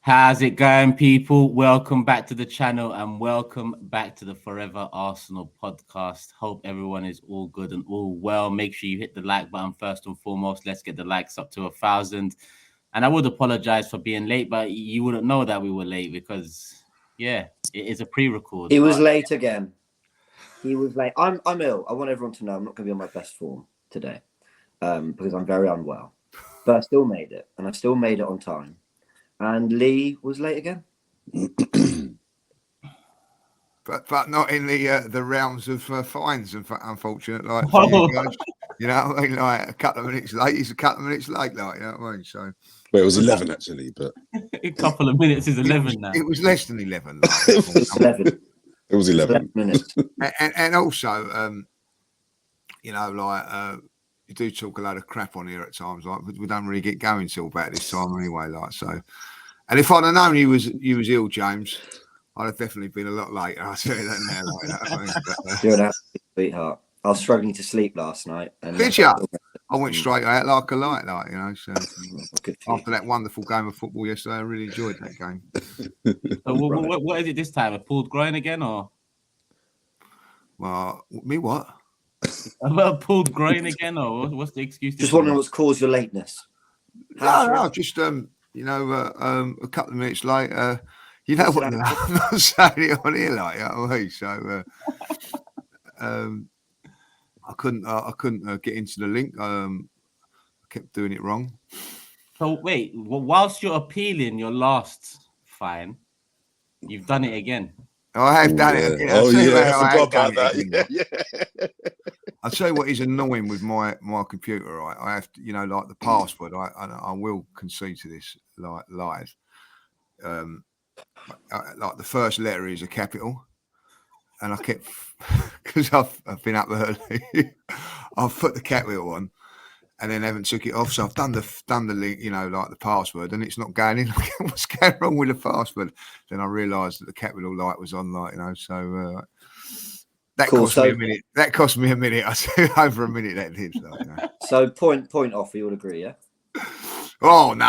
How's it going, people? Welcome back to the channel and welcome back to the Fourever Arsenal podcast. Hope everyone is all good and all well. Make sure you hit the like button first and foremost. Let's get the likes up to 1,000. And I would apologize for being late, but you wouldn't know that we were late because, yeah, it is a pre-record. He was late again. He was late. I'm ill. I want everyone to know I'm not going to be on my best form today because I'm very unwell. But I still made it, and I still made it on time. And Lee was late again, but not in the realms of fines. Unfortunately, like you know, what I mean, like a couple of minutes late. He's a couple of minutes late, like you know what I mean. So, well, it was 11 actually, but a couple of minutes is 11 now. It was less than 11. Like, it was 11 minutes. And also, you know, like you do talk a lot of crap on here at times, like we don't really get going till about this time anyway, like so. And if I'd have known you was ill, James, I'd have definitely been a lot later. I'll tell you that now. Like that, I mean, but, You're an absolute sweetheart. I was struggling to sleep last night. And did you? I went straight out like a light, like you know. So after that wonderful game of football yesterday, I really enjoyed that game. So what is it this time? A pulled groin again, or? Well, me what? About pulled groin again, or what's the excuse? Just wondering what's caused your lateness. No, just you know, a couple of minutes later. You know what? I'm not saying it on here, like you know what I mean. So I couldn't get into the link. I kept doing it wrong. So wait, whilst you're appealing your last fine, you've done it again. I have done it. Yeah. Oh yeah, I forgot about that. Yeah. I'll tell you what is annoying with my computer. Right, I have to, you know, like the password. I will concede to this like live. Like the first letter is a capital, and I kept because I've been up early. I've put the capital on, and then haven't took it off. So I've done the link, you know, like the password, and it's not going in. What's going wrong with the password? Then I realised that the capital light was on, like you know. So that cost me a minute. That cost me a minute. I say over a minute. That did. Like, you know. So point off. You would agree, yeah? Oh no!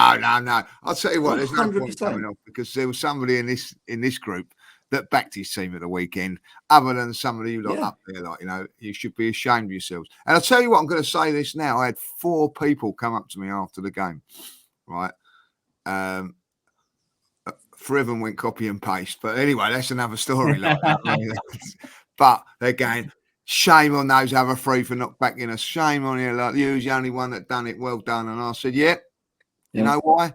I'll tell you what. There's no point coming off because there was somebody in this group that backed his team at the weekend. Other than somebody who like up there, like you know, you should be ashamed of yourselves. And I'll tell you what. I'm going to say this now. I had 4 people come up to me after the game, right? Fourever went copy and paste, but anyway, that's another story. Like that. But they're going, shame on those other 3 for not backing us. Shame on you. Like you was the only one that done it. Well done. And I said, yeah. You know why?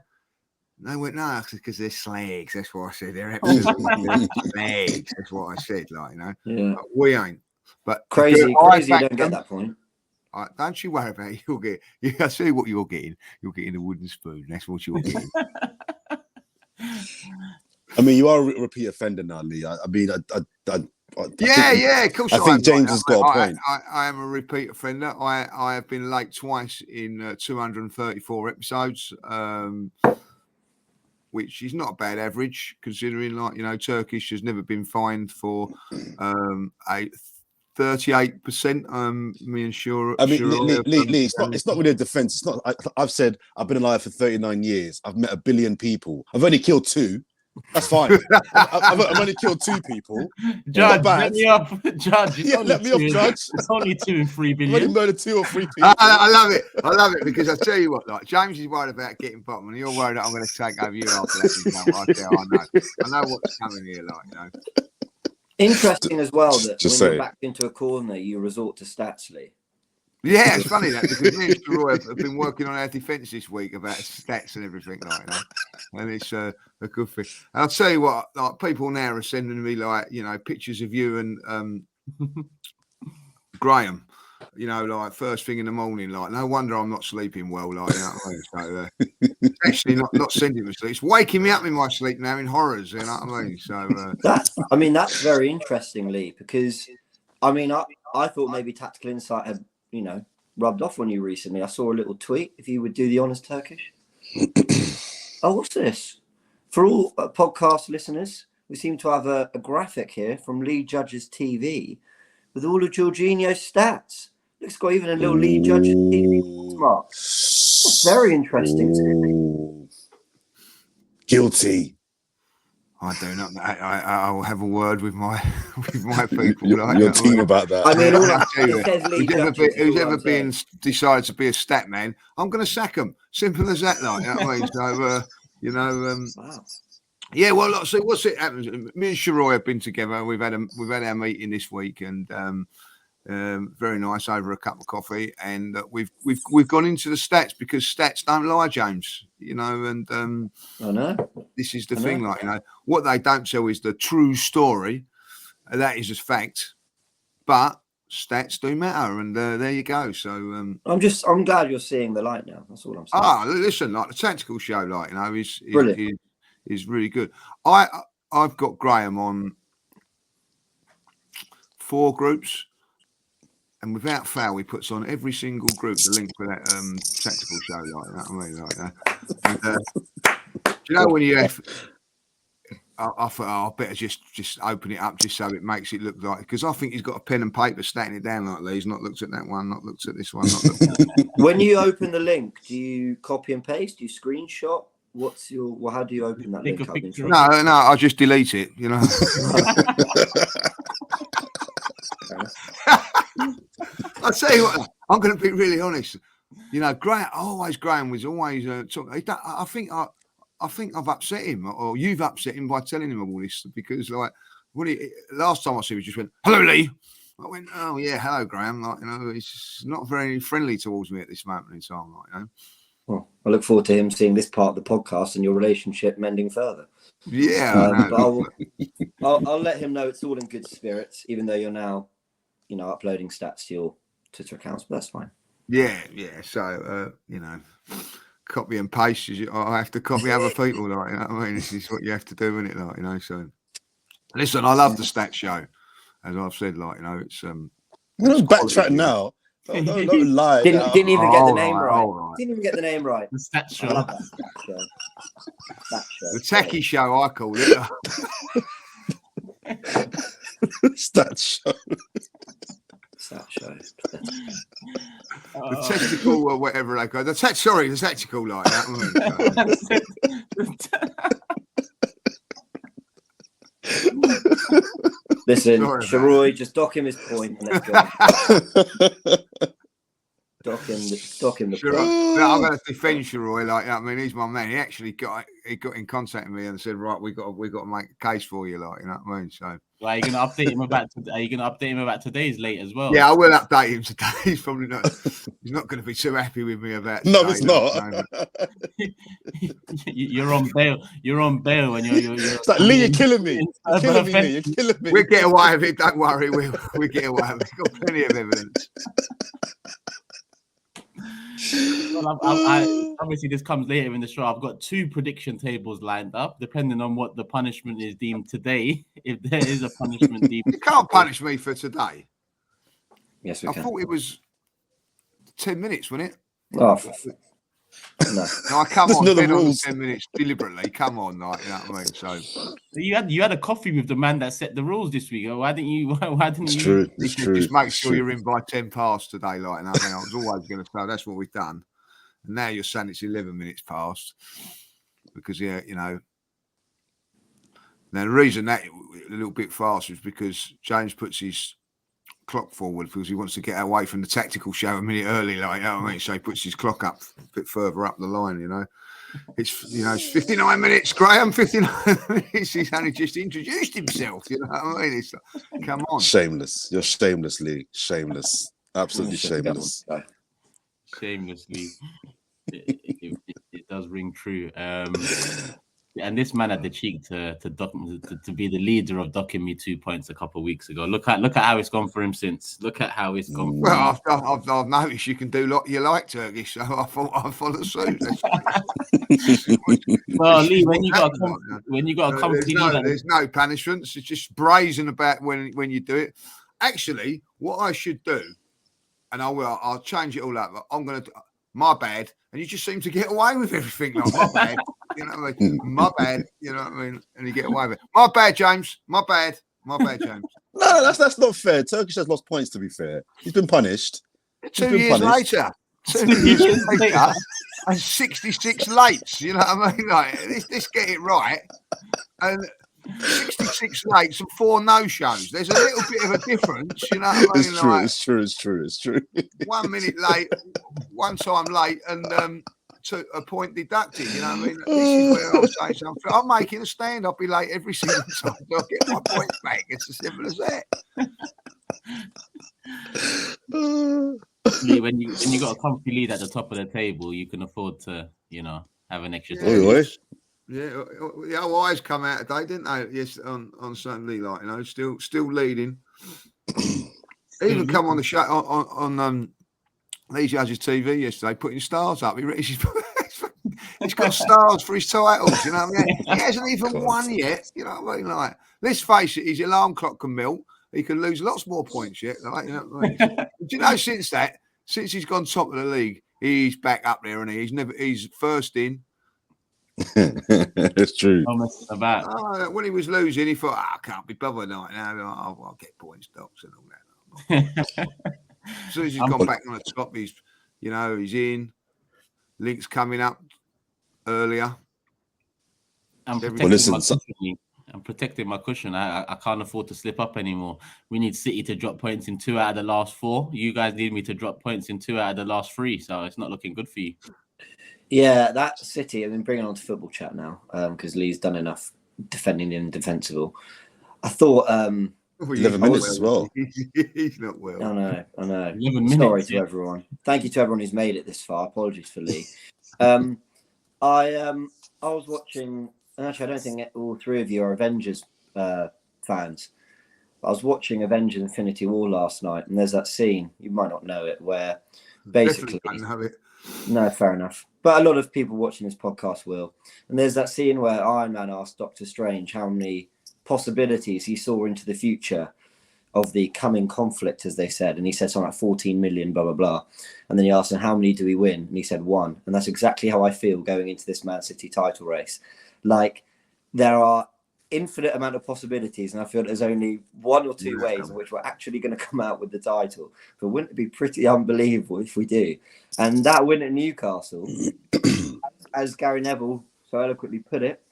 They went, no, because they're slags. That's what I said. They're absolutely slags. That's what I said. Like, you know, but we ain't. But crazy. You don't get that point. Don't you worry about it. You'll get. I see what you're getting. You're getting a wooden spoon. That's what you're getting. I mean, you are a repeat offender now, Lee. I mean, yeah, of course. I think James has got a point. I am a repeat offender. I have been late twice in 234 episodes, which is not a bad average considering, like you know, Turkish has never been fined for 38%. Me and sure. I mean, Lee, it's not really a defense. It's not. I've said I've been alive for 39 years. I've met 1 billion people. I've only killed 2. That's fine. I've only killed 2 people. Judge, let me off. Judge, let me off, Judge. It's only 2 in 3 billion. I've only murdered 2 or 3 people. I love it. I love it because I tell you what, like James is worried about getting bottom, and you're worried that I'm going to take over you after that. I know what's coming here, like you know. Interesting as well that Just when you're backed into a corner, you resort to stats, Lee. Yeah, it's funny that because me and Roy have been working on our defence this week about stats and everything like that, and it's a good thing. And I'll tell you what, like people now are sending me like you know pictures of you and Graham, you know, like first thing in the morning. Like no wonder I'm not sleeping well. Like you know what I mean? So, actually not sending me sleep. It's waking me up in my sleep now in horrors. You know what I mean? So that's very interesting, Lee, because I mean I thought maybe Tactical Insight had, you know, rubbed off on you recently. I saw a little tweet. If you would do the honest Turkish. Oh, what's this? For all podcast listeners, we seem to have a graphic here from Lee Judge's TV with all of Jorginho's stats. It's got even a little Lee Judge's TV mark. That's very interesting to me. Guilty. I do not. I will have a word with my people. Your team about that. I mean, all I tell you, it says Lee Judges, who's all ever I'm saying. been decided to be a stat man, I'm going to sack them. Simple as that. Like, you know what I mean? So, Wow. yeah. Well, look, so what's it happens? Me and Sharoy have been together. We've had our meeting this week, and very nice over a cup of coffee. And we've gone into the stats because stats don't lie, James. You know, and I know. this is the thing. Like, you know, what they don't tell is the true story. That is a fact, but stats do matter, and there you go. So I'm glad you're seeing the light now. That's all I'm saying. Listen, like the tactical show, like, you know, Brilliant. is really good. I've got Graham on 4 groups, and without fail, he puts on every single group the link for that tactical show, like that. I mean, like that. And, do you know when you have? I thought, I better just open it up just so it makes it look like, because I think he's got a pen and paper statting it down like that. He's not looked at that one, not looked at this one. Not looked at When you open the link, do you copy and paste? Do you screenshot? How do you open that Take link? a picture. No, I just delete it, you know. I'll tell you what, I'm going to be really honest. You know, Graham was always talking. I think I've upset him, or you've upset him by telling him all this, because like last time I see him, he just went, "Hello, Lee." I went, "Oh yeah, hello, Graham." Like, you know, he's not very friendly towards me at this moment in time. Like, you know. Well, I look forward to him seeing this part of the podcast and your relationship mending further. Yeah, but I'll let him know it's all in good spirits, even though you're now, you know, uploading stats to your Twitter accounts. But that's fine. Yeah. So you know, copy and paste. I have to copy other people, like, you know what I mean. This is what you have to do, isn't it? Like, you know. So listen, I love the stat show, as I've said. Like, you know, it's Don't backtrack now. Don't lie. Didn't even get the name right. Right. Didn't even get the name right. The stats I show. love that stat show. Stat show. The tacky show, I call it. Stat show. Stat show. The testicle or whatever they call it. The tactical, like that. Listen, Sorry, Sharoy, just dock him his point and let's go. dock him the Sure, point. no, I'm going to defend Sharoy. Like, I mean, he's my man. He actually got in contact with me and said, "Right, we got to make a case for you." Like, you know what I mean? So, Are you going to update him about today's late as well? yeah, I will update him today. He's probably not. He's not going to be too happy with me about. No, today, it's not. You're on bail. You're on bail, and you're It's like, Lee, you're killing me. You're killing me, Lee. You're killing me. We'll get away with it. Don't worry. We'll get away with it. We've got plenty of evidence. Well, I obviously this comes later in the show. I've got 2 prediction tables lined up, depending on what the punishment is deemed today. If there is a punishment deemed, You can't punish me for today. Yes, we I can. thought it was 10 minutes, wasn't it? Oh, no. No, I come That's on not the 10 on rules. 10 minutes deliberately. Come on, like, you know what I mean? So you had a coffee with the man that set the rules this week. Why didn't you? It's true. It's true. just make It's sure true. you're in by 10 past today, like, and I mean, I was always going to say that's what we've done. And now you're saying it's 11 minutes past because, yeah, you know. Now, the reason that a little bit faster is because James puts his clock forward because he wants to get away from the tactical show a minute early, like, you know what I mean? So he puts his clock up a bit further up the line, you know. It's, you know, it's 59 minutes, Graham, 59 minutes. He's only just introduced himself, you know what I mean? It's like, come on. Shameless. You're shameless, Lee. Shameless. Absolutely shameless. Shamelessly, it does ring true. And this man had the cheek to be the leader of docking me 2 points a couple of weeks ago. Look at how it's gone for him since. Look at how it's gone. For him. Well, I've noticed you can do what you like, Turkish, so I thought I'd follow suit. Well, Lee, when you got a company leader, there's no punishments. It's just brazen about when you do it. Actually, what I should do, and I'll change it all up. I'm going to do my bad, and you just seem to get away with everything. Like, my bad, you know what I mean? My bad, you know what I mean? And you get away with it. My bad, James. My bad, James. No, that's not fair. Turkish has lost points, to be fair. He's been punished. 2 years later. 2 years later, and 66 lates. You know what I mean? Like, let's get it right. And 66 lates and 4 no-shows. There's a little bit of a difference. You know what I mean? It's true. Like, It's true. 1 minute late, one time late, and a point deducted. You know what I mean? This is where I'm saying something. I'm making a stand. I'll be late every single time. So I'll get my points back. It's as simple as that. When you got a comfy lead at the top of the table, you can afford to, have an extra. Yeah, the old eyes come out today, didn't they? Yes, on Sunday, like, still leading. Even come on the show on Lee Judge's TV yesterday, putting stars up. He's got stars for his titles. You know what I mean? He hasn't even won yet. You know what I mean? Like, let's face it, his alarm clock can melt. He can lose lots more points yet. Like, you know what I mean? Do you know, since he's gone top of the league, he's back up there, and he's first in. It's true. When he was losing, he thought, I can't be bothered now. I'll get points, docs, and all that. As soon as he's gone back on the top, he's in. Link's coming up earlier. I'm protecting my cushion. I can't afford to slip up anymore. We need City to drop points in 2 out of the last 4. You guys need me to drop points in 2 out of the last 3, so it's not looking good for you. Yeah, that City, bringing on to football chat now, because Lee's done enough defending and defensible. I thought 11 minutes as well. He's not well. I know. Sorry to everyone. Thank you to everyone who's made it this far. Apologies for Lee. I was watching, and actually I don't think all 3 of you are Avengers fans. I was watching Avengers Infinity War last night, and there's that scene, you might not know it, where basically... Definitely don't know it. No, fair enough. But a lot of people watching this podcast will. And there's that scene where Iron Man asked Doctor Strange how many possibilities he saw into the future of the coming conflict, as they said. And he said something like 14 million, blah, blah, blah. And then he asked him, how many do we win? And he said 1. And that's exactly how I feel going into this Man City title race. Like, there are infinite amount of possibilities, and I feel there's only 1 or 2 ways in which we're actually going to come out with the title. But wouldn't it be pretty unbelievable if we do? And that win at Newcastle, as Gary Neville so eloquently put it,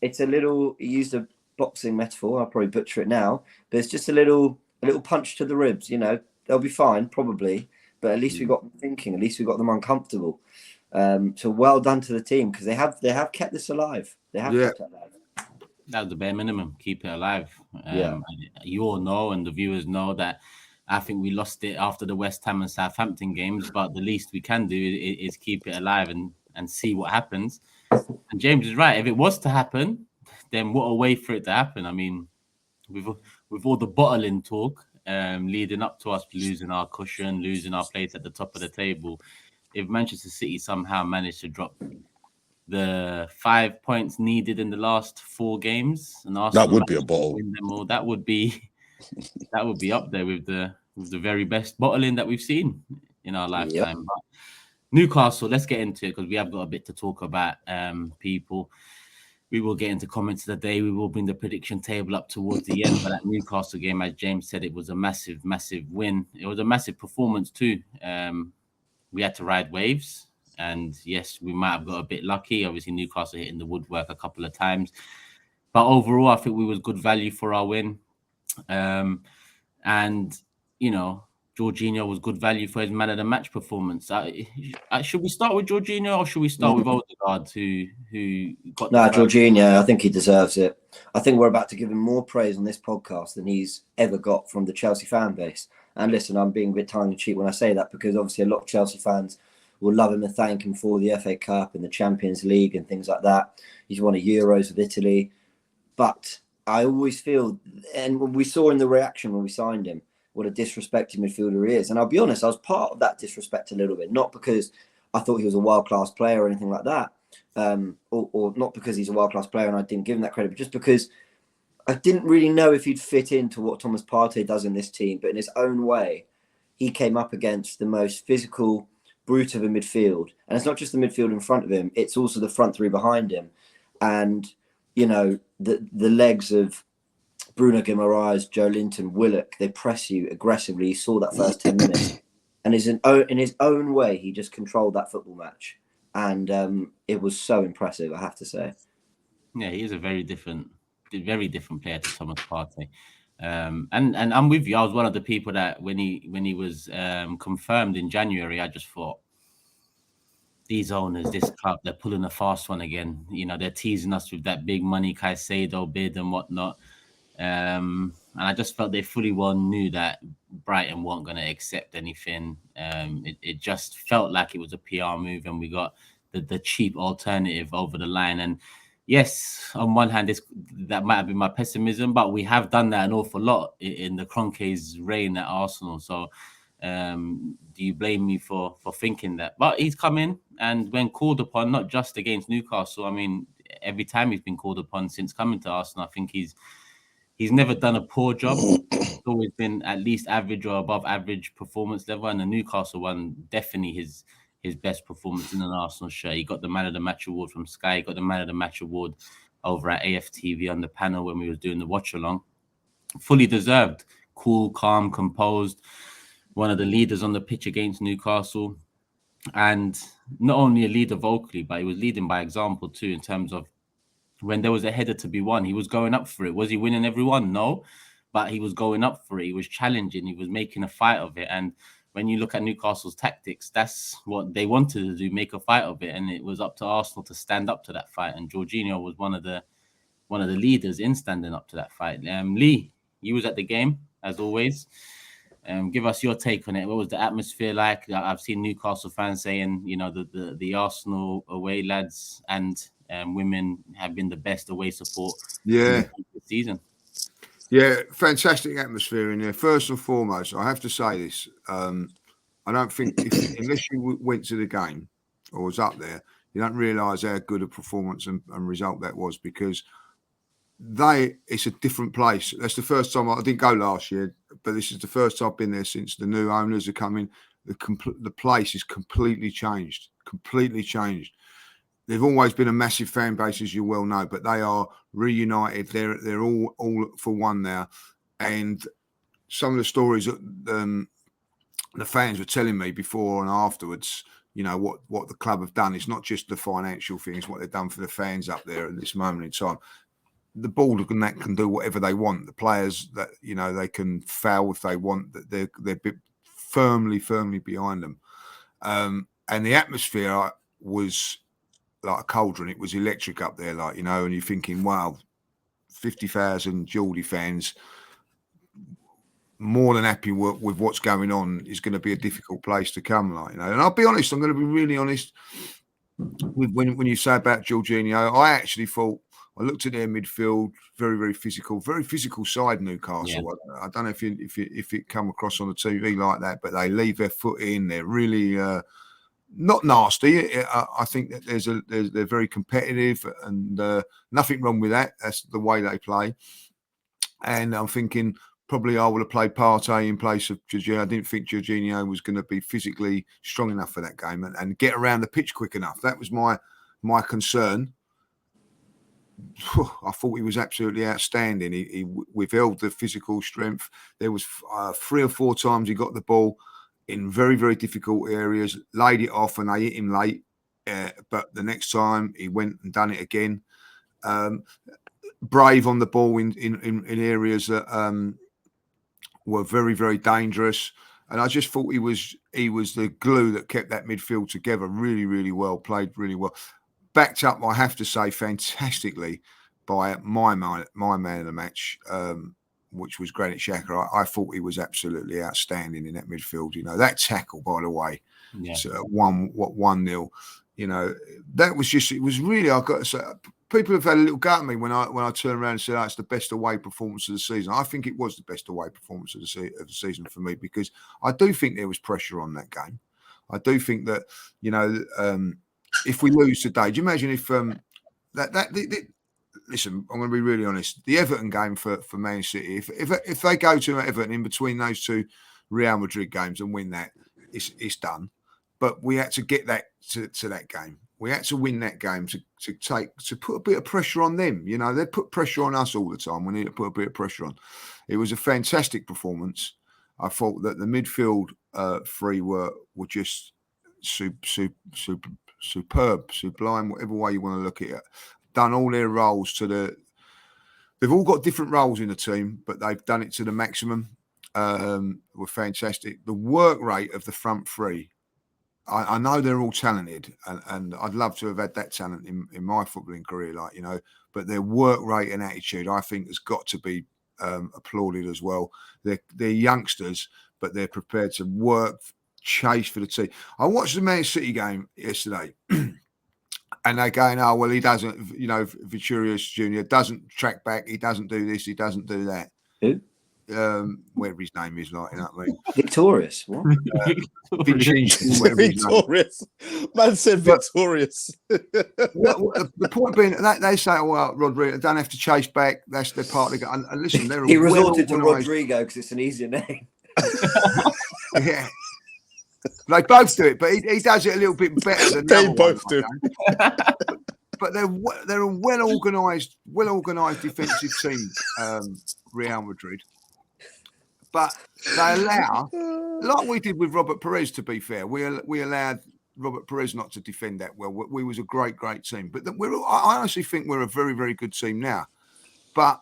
it's a little, he used a boxing metaphor, I'll probably butcher it now, but it's just a little punch to the ribs. They'll be fine probably, but at least we got them thinking, at least we got them uncomfortable. So well done to the team, because they have kept this alive. They have kept it alive. That's the bare minimum. Keep it alive. You all know, and the viewers know, that I think we lost it after the West Ham and Southampton games, but the least we can do is keep it alive and see what happens. And James is right. If it was to happen, then what a way for it to happen. I mean, with all the bottling talk leading up to us losing our cushion, losing our place at the top of the table, if Manchester City somehow managed to drop the 5 points needed in the last 4 games, and Arsenal, that would be a bottle. That would be up there with the very best bottling that we've seen in our lifetime. Yep. But Newcastle, let's get into it, because we have got a bit to talk about. People, we will get into comments of the day. We will bring the prediction table up towards the end. But that Newcastle game, as James said, it was a massive win. It was a massive performance too. We had to ride waves. And yes, we might have got a bit lucky. Obviously, Newcastle hitting the woodwork a couple of times. But overall, I think we was good value for our win. And, Jorginho was good value for his man of the match performance. Should we start with Jorginho, or should we start with Odegaard, who got... No, Jorginho, I think he deserves it. I think we're about to give him more praise on this podcast than he's ever got from the Chelsea fan base. And listen, I'm being a bit tongue-in-cheek when I say that, because obviously a lot of Chelsea fans will love him and thank him for the FA Cup and the Champions League and things like that. He's won a Euros with Italy. But I always feel, and we saw in the reaction when we signed him, what a disrespected midfielder he is. And I'll be honest, I was part of that disrespect a little bit, not because I thought he was a world-class player or anything like that, or not because he's a world-class player and I didn't give him that credit, but just because I didn't really know if he'd fit into what Thomas Partey does in this team. But in his own way, he came up against the most physical brute of a midfield. And it's not just the midfield in front of him, it's also the front 3 behind him. And, the legs of Bruno Guimaraes, Joe Linton, Willock, they press you aggressively. You saw that first 10 minutes. and in his own way, he just controlled that football match, and it was so impressive, I have to say. Yeah, he is a very different player to Thomas Partey. And I'm with you. I was one of the people that when he was confirmed in January, I just thought, these owners, this club, they're pulling a fast one again. You know, they're teasing us with that big money Caicedo bid and whatnot. And I just felt they fully well knew that Brighton weren't going to accept anything. It just felt like it was a PR move, and we got the cheap alternative over the line. And yes, on one hand, that might have been my pessimism, but we have done that an awful lot in the Kroenke's reign at Arsenal. So do you blame me for thinking that? But he's come in, and when called upon, not just against Newcastle, I mean, every time he's been called upon since coming to Arsenal, I think he's never done a poor job. It's always been at least average or above average performance level. And the Newcastle one, definitely his best performance in an Arsenal shirt. He got the Man of the Match award from Sky. He got the Man of the Match award over at AFTV on the panel when we was doing the watch along. Fully deserved. Cool, calm, composed. One of the leaders on the pitch against Newcastle. And not only a leader vocally, but he was leading by example too, in terms of when there was a header to be won, he was going up for it. Was he winning everyone? No, but he was going up for it. He was challenging. He was making a fight of it. And when you look at Newcastle's tactics, that's what they wanted to do, make a fight of it. And it was up to Arsenal to stand up to that fight. And Jorginho was one of the leaders in standing up to that fight. Lee, you was at the game as always. Give us your take on it. What was the atmosphere like? I've seen Newcastle fans saying, you know, the Arsenal away lads and women have been the best away support this season. Yeah, fantastic atmosphere in there. First and foremost, I have to say this. I don't think, unless you went to the game or was up there, you don't realise how good a performance and result that was, because it's a different place. That's the first time I didn't go last year, but this is the first time I've been there since the new owners are coming. The place is completely changed. They've always been a massive fan base, as you well know, but they are reunited. They're all for one now. And some of the stories that the fans were telling me before and afterwards, you know, what the club have done. It's not just the financial things, what they've done for the fans up there at this moment in time. The board can do whatever they want. The players, that, you know, they can foul if they want. That they're firmly behind them. And the atmosphere was like a cauldron. It was electric up there, like, you know, and you're thinking, wow, 50,000 Geordie fans, more than happy with what's going on. Is going to be a difficult place to come, like, you know. And I'll be honest, I'm going to be really honest with when you say about Jorginho. I actually thought, I looked at their midfield, very physical side, Newcastle. Yeah. I don't know if it come across on the TV like that, but they leave their foot in. They're really not nasty. I think that they're very competitive, and nothing wrong with that. That's the way they play. And I'm thinking probably I would have played Partey in place of Jorginho. I didn't think Jorginho was going to be physically strong enough for that game and get around the pitch quick enough. That was my concern. I thought he was absolutely outstanding. He withheld the physical strength. There was 3 or 4 times he got the ball in very difficult areas, laid it off, and they hit him late. But the next time he went and done it again. Brave on the ball in areas that were very dangerous. And I just thought he was the glue that kept that midfield together. Really well, played really well. Backed up, I have to say, fantastically by my man of the match, which was Granit Xhaka. I thought he was absolutely outstanding in that midfield. You know, that tackle, by the way, so 1-0. You know, that was just, it was really, I've got to say, people have had a little go at me when I turn around and say, it's the best away performance of the season. I think it was the best away performance of the season for me, because I do think there was pressure on that game. I do think that, you know, if we lose today, do you imagine if listen, I'm going to be really honest. The Everton game for Man City, if they go to Everton in between those 2 Real Madrid games and win that, it's done. But we had to get that to that game. We had to win that game to put a bit of pressure on them. You know, they put pressure on us all the time. We need to put a bit of pressure on. It was a fantastic performance. I thought that the midfield three were just superb, sublime, whatever way you want to look at it. Done all their roles to the. They've all got different roles in the team, but they've done it to the maximum. Were fantastic. The work rate of the front three. I know they're all talented, and I'd love to have had that talent in my footballing career, like, you know. But their work rate and attitude, I think, has got to be applauded as well. They're youngsters, but they're prepared to work, chase for the team. I watched the Man City game yesterday, and they're going, "Oh well, he doesn't, you know, Viturius Junior doesn't track back. He doesn't do this. He doesn't do that." Who? Whatever his name is, like, you know what I mean? Victorious. What? Vinicius, whatever his name. Victorious. Man said victorious. The point being, they say, "Oh, well, Rodrigo don't have to chase back. That's their part of the game." And listen, they're He resorted to Rodrigo because it's an easier name. Yeah, they both do it, but he does it a little bit better than They both do. But they're a well organised defensive team, Real Madrid. But they allow, like we did with Robert Perez, to be fair, we allowed Robert Perez not to defend that well. We was a great team. But I honestly think we're a very, very good team now. But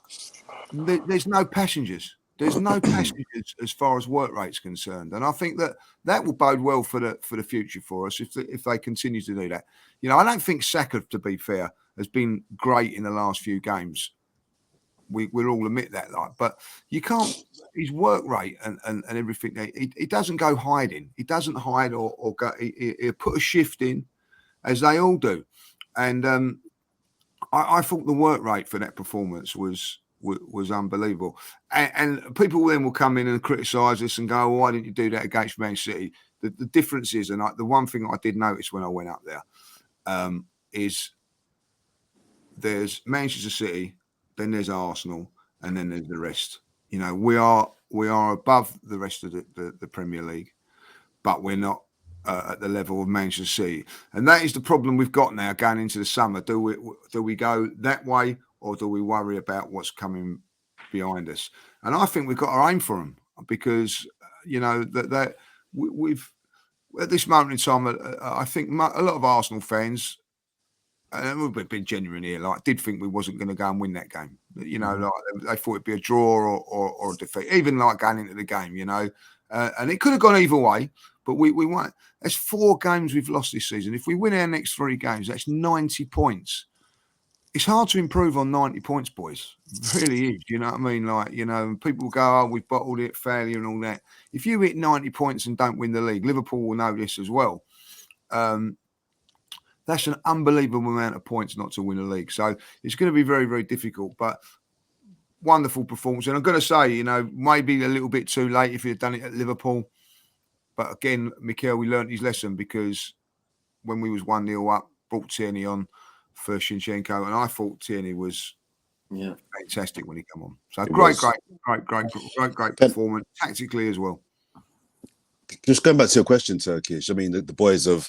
there's no passengers. There's no passengers as far as work rate's concerned. And I think that will bode well for the future for us if they continue to do that. You know, I don't think Saka, to be fair, has been great in the last few games. We'll all admit that, like, but you can't. His work rate and everything. He doesn't go hiding. He doesn't hide or go. He'll put a shift in, as they all do. And I thought the work rate for that performance was unbelievable. And people then will come in and criticise us and go, "Why didn't you do that against Man City?" The difference is, and the one thing I did notice when I went up there is there's Manchester City. Then there's Arsenal, and then there's the rest. You know, we are above the rest of the Premier League, but we're not at the level of Manchester City, and that is the problem we've got now going into the summer. Do we go that way, or do we worry about what's coming behind us? And I think we've got to aim for them, because you know that we've at this moment in time, I think a lot of Arsenal fans. And we've been genuine here, like, did think we wasn't going to go and win that game. You know, like, they thought it'd be a draw or a defeat, even like going into the game, you know. And it could have gone either way, but we won. That's 4 games we've lost this season. If we win our next 3 games, that's 90 points. It's hard to improve on 90 points, boys. It really is. You know what I mean? Like, you know, people go, "Oh, we've bottled it, failure and all that." If you hit 90 points and don't win the league, Liverpool will know this as well. That's an unbelievable amount of points not to win a league. So it's going to be very, very difficult, but wonderful performance. And I'm going to say, you know, maybe a little bit too late if you'd done it at Liverpool. But again, Mikel, we learned his lesson, because when we was 1-0 up, brought Tierney on for Shinchenko, and I thought Tierney was fantastic when he came on. So great performance, tactically as well. Just going back to your question, Turkish. I mean, the boys of.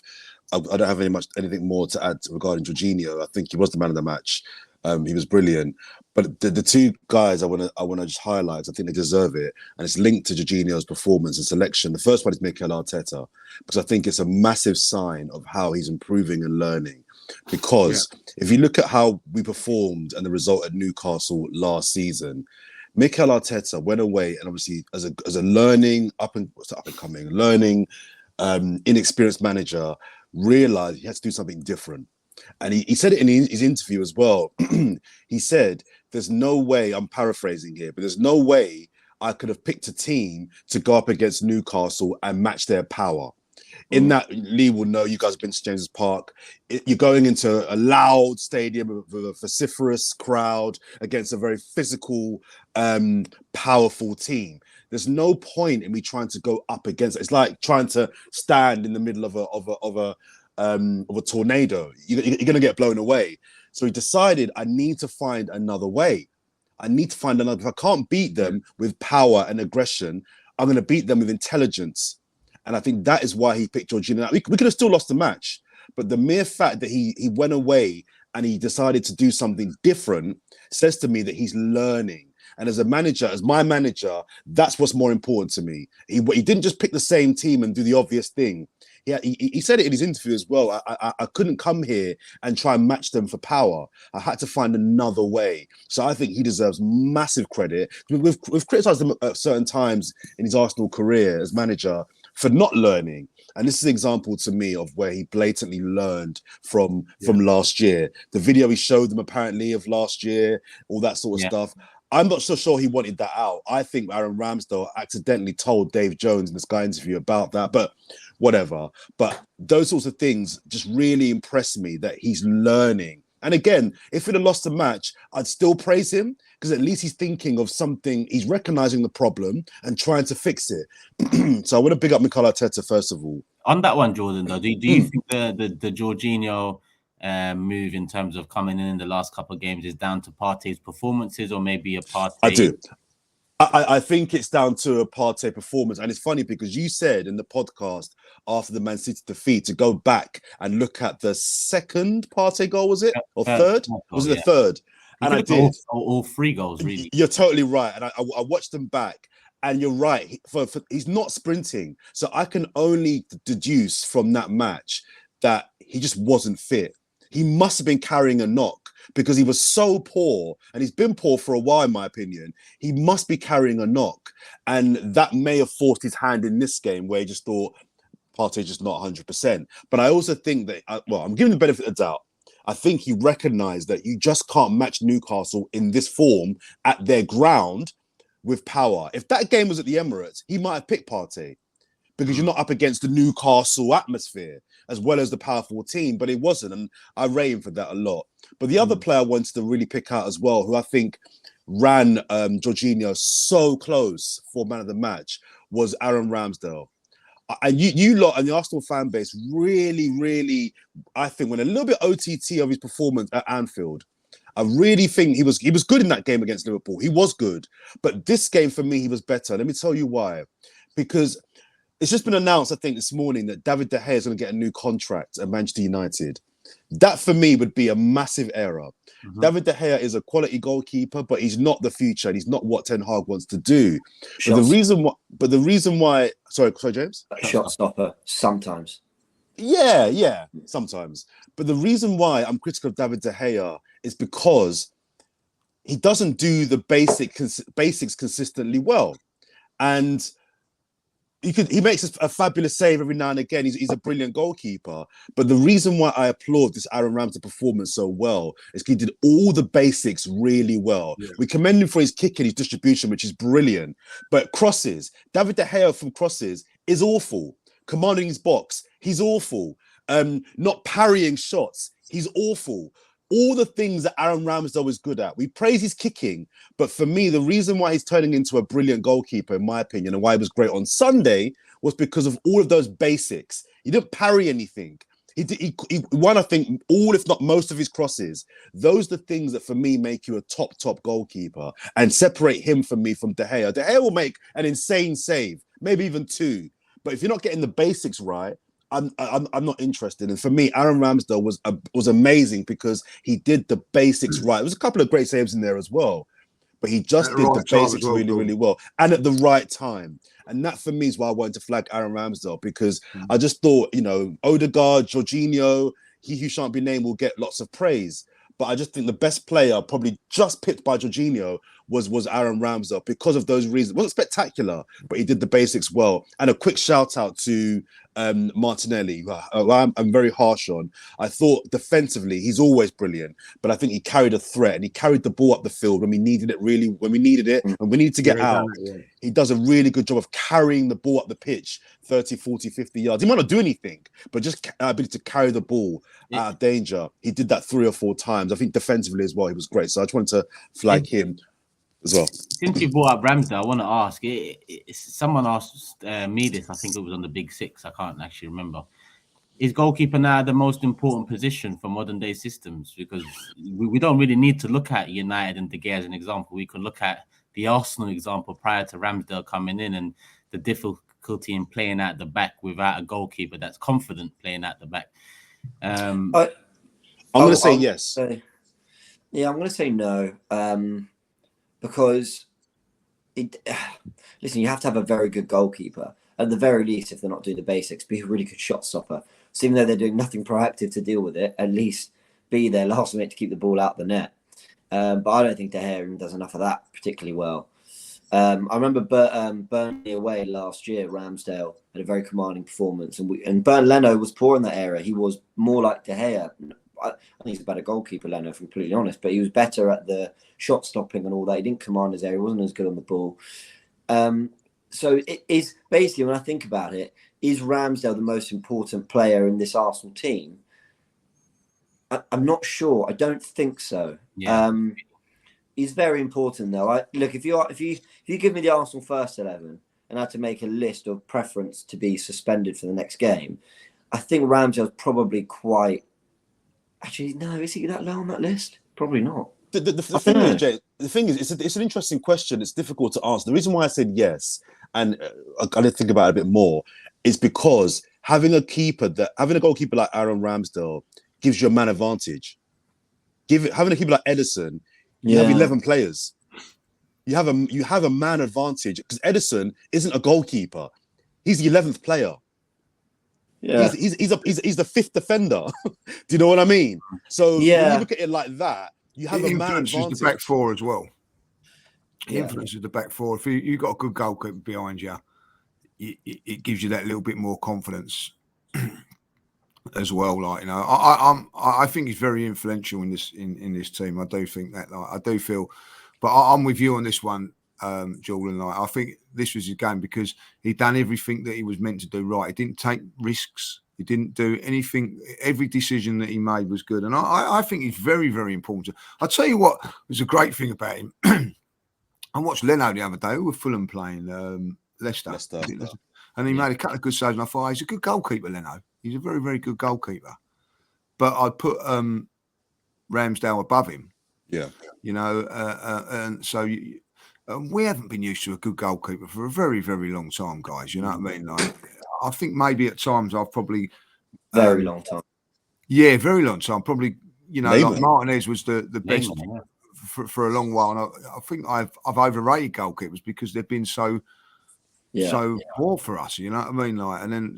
I don't have anything more to add regarding Jorginho. I think he was the man of the match. He was brilliant. But the 2 guys I want to just highlight, I think they deserve it, and it's linked to Jorginho's performance and selection. The first one is Mikel Arteta, because I think it's a massive sign of how he's improving and learning. Because if you look at how we performed and the result at Newcastle last season, Mikel Arteta went away, and obviously as a learning up and coming inexperienced manager, realized he had to do something different. And he said it in his interview as well. He said, "There's no way," I'm paraphrasing here, but there's no way I could have picked a team to go up against Newcastle and match their power. In that, Lee will know, you guys have been to James's Park. You're going into a loud stadium with a vociferous crowd against a very physical, powerful team. There's no point in me trying to go up against it. It's like trying to stand in the middle of a tornado. You're going to get blown away. So he decided, I need to find another way. If I can't beat them with power and aggression, I'm going to beat them with intelligence. And I think that is why he picked Jorginho. We could have still lost the match, but the mere fact that he went away and he decided to do something different says to me that he's learning. And as a manager, as my manager, that's what's more important to me. He didn't just pick the same team and do the obvious thing. Yeah, he said it in his interview as well. I couldn't come here and try and match them for power. I had to find another way. So I think he deserves massive credit. We've criticised him at certain times in his Arsenal career as manager for not learning. And this is an example to me of where he blatantly learned from last year. The video he showed them apparently of last year, all that sort of stuff. I'm not so sure he wanted that out. I think Aaron Ramsdale accidentally told Dave Jones in the Sky interview about that, but whatever. But those sorts of things just really impress me that he's learning. And again, if he'd have lost the match, I'd still praise him because at least he's thinking of something. He's recognizing the problem and trying to fix it. So I want to big up Mikel Arteta first of all. On that one, Jordan, though, do you think the Jorginho move in terms of coming in the last couple of games is down to Partey's performances or maybe a Partey? I do. I think it's down to a Partey performance. And it's funny because you said in the podcast after the Man City defeat to go back and look at the second Partey goal, was it? Or third? Was it the third? And I did. All 3 goals, really. You're totally right. And I watched them back. And you're right. He's not sprinting. So I can only deduce from that match that he just wasn't fit. He must have been carrying a knock because he was so poor, and he's been poor for a while, in my opinion. He must be carrying a knock. And that may have forced his hand in this game where he just thought, Partey's just not 100%. But I also think that, I'm giving the benefit of the doubt. I think he recognised that you just can't match Newcastle in this form at their ground with power. If that game was at the Emirates, he might have picked Partey because you're not up against the Newcastle atmosphere as well as the powerful team, but it wasn't. And I rate him for that a lot. But the other player I wanted to really pick out as well, who I think ran Jorginho so close for man of the match, was Aaron Ramsdale. And you lot and the Arsenal fan base really, I think, went a little bit OTT of his performance at Anfield. I really think he was good in that game against Liverpool. He was good. But this game, for me, he was better. Let me tell you why. Because it's just been announced, I think, this morning that David De Gea is going to get a new contract at Manchester United. That, for me, would be a massive error. Mm-hmm. David De Gea is a quality goalkeeper, but he's not the future. And he's not what Ten Hag wants to do. But the reason why... Sorry, James? Shot stopper, sometimes. Yeah, sometimes. But the reason why I'm critical of David De Gea is because he doesn't do the basics consistently well. And he makes a fabulous save every now and again. He's a brilliant goalkeeper. But the reason why I applaud this Aaron Ramsdale performance so well is he did all the basics really well. Yeah. We commend him for his kicking, his distribution, which is brilliant. But crosses, David De Gea from crosses is awful. Commanding his box, he's awful. Not parrying shots, he's awful. All the things that Aaron Ramsdale is good at. We praise his kicking, but for me, the reason why he's turning into a brilliant goalkeeper, in my opinion, and why he was great on Sunday was because of all of those basics. He didn't parry anything. He won, I think, all, if not most of his crosses. Those are the things that, for me, make you a top goalkeeper and separate him from me from De Gea. De Gea will make an insane save, maybe even 2. But if you're not getting the basics right, I'm not interested. And for me, Aaron Ramsdale was amazing because he did the basics right. There was a couple of great saves in there as well, but he just did the basics really well and at the right time. And that for me is why I wanted to flag Aaron Ramsdale, because I just thought, Odegaard, Jorginho, he who shan't be named will get lots of praise. But I just think the best player, probably just picked by Jorginho, was Aaron Ramsdale because of those reasons. It wasn't spectacular, but he did the basics well. And a quick shout out to Martinelli, I'm very harsh on. I thought defensively he's always brilliant, but I think he carried a threat and he carried the ball up the field when we needed it and we needed to get out. He does a really good job of carrying the ball up the pitch 30, 40, 50 yards. He might not do anything, but just ability to carry the ball out of danger. He did that 3 or 4 times. I think defensively as well, he was great. So I just wanted to flag him as well. Since you brought up Ramsdale, I want to ask, someone asked me this, I think it was on the Big Six, I can't actually remember. Is goalkeeper now the most important position for modern day systems? Because we don't really need to look at United and De Gea as an example. We can look at the Arsenal example prior to Ramsdale coming in and the difficulty in playing at the back without a goalkeeper that's confident playing at the back. I'm going to say yes. Yeah, I'm going to say no. because listen, you have to have a very good goalkeeper. At the very least, if they're not doing the basics, be a really good shot stopper. So even though they're doing nothing proactive to deal with it, at least be there last minute to keep the ball out the net. But I don't think De Gea does enough of that particularly well. I remember Burnley away last year. Ramsdale had a very commanding performance, and Bernd Leno was poor in that area. He was more like De Gea. I think he's a better goalkeeper, Leno, if I'm completely honest. But he was better at the shot stopping and all that. He didn't command his area. He wasn't as good on the ball. So it is basically, when I think about it, is Ramsdale the most important player in this Arsenal team? I'm not sure. I don't think so. Yeah. He's very important though. Look, if you give me the Arsenal first 11 and I had to make a list of preference to be suspended for the next game, I think Ramsdale's probably quite. Actually, no, is he that low on that list? Probably not. The thing is, Jay, the thing is, it's an interesting question. It's difficult to answer. The reason why I said yes, and I got to think about it a bit more, is because having a goalkeeper like Aaron Ramsdale gives you a man advantage. Having a keeper like Ederson, you have 11 players. You have a man advantage because Ederson isn't a goalkeeper; he's the 11th player. Yeah, he's the 5th defender. Do you know what I mean? So when you look at it like that, you have a man advantage. The back four as well. He influences the back four. If you've got a good goalkeeper behind you, it gives you that little bit more confidence as well. Like, you know, I think he's very influential in this team. I do think that. Like, I do feel, but I'm with you on this one, Jordan. Like, I think this was his game because he'd done everything that he was meant to do right. He didn't take risks. He didn't do anything. Every decision that he made was good. And I think he's very, very important. I'll tell you what was a great thing about him. I watched Leno the other day with Fulham playing Leicester. And he made a couple of good saves. And I thought, he's a good goalkeeper, Leno. He's a very, very good goalkeeper. But I'd put Ramsdale above him. Yeah. You know, and so we haven't been used to a good goalkeeper for a very, very long time, guys. You know what I mean? Like, I think maybe at times I've probably very long time. Yeah, very long time. Probably, you know, like Martinez was the best for a long while. And I think I've overrated goalkeepers because they've been so poor for us. You know what I mean? Like, and then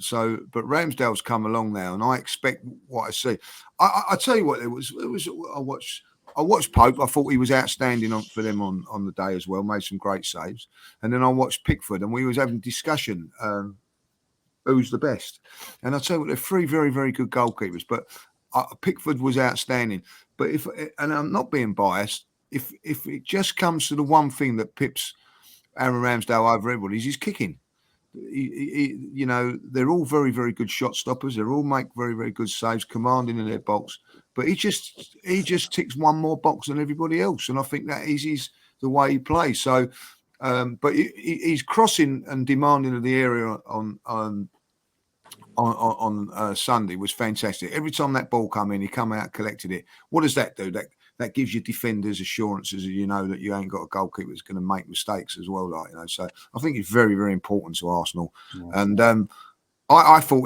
but Ramsdale's come along now, and I expect what I see. I tell you what, it was. I watched Pope. I thought he was outstanding for them on the day as well. Made some great saves. And then I watched Pickford, and we was having discussion who's the best. And I tell you what, they're three very, very good goalkeepers. But Pickford was outstanding. But and I'm not being biased, if it just comes to the one thing that pips Aaron Ramsdale over everybody, is his kicking. You know, they're all very, very good shot stoppers. They all make very, very good saves, commanding in their box. But he just ticks one more box than everybody else, and I think that is the way he plays. So, but he's crossing and demanding of the area on Sunday was fantastic. Every time that ball come in, he come out, collected it. What does that do? That gives you defenders assurances, you know, that you ain't got a goalkeeper that's going to make mistakes as well. Like, you know, so I think it's very, very important to Arsenal. Yeah. And I thought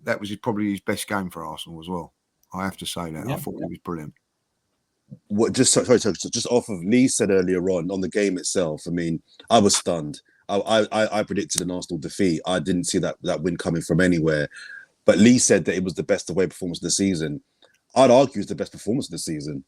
that was probably his best game for Arsenal as well. I have to say that. I thought he was brilliant. Just off of Lee said earlier on the game itself. I mean, I was stunned. I predicted an Arsenal defeat. I didn't see that win coming from anywhere. But Lee said that it was the best away performance of the season. I'd argue it's the best performance of the season.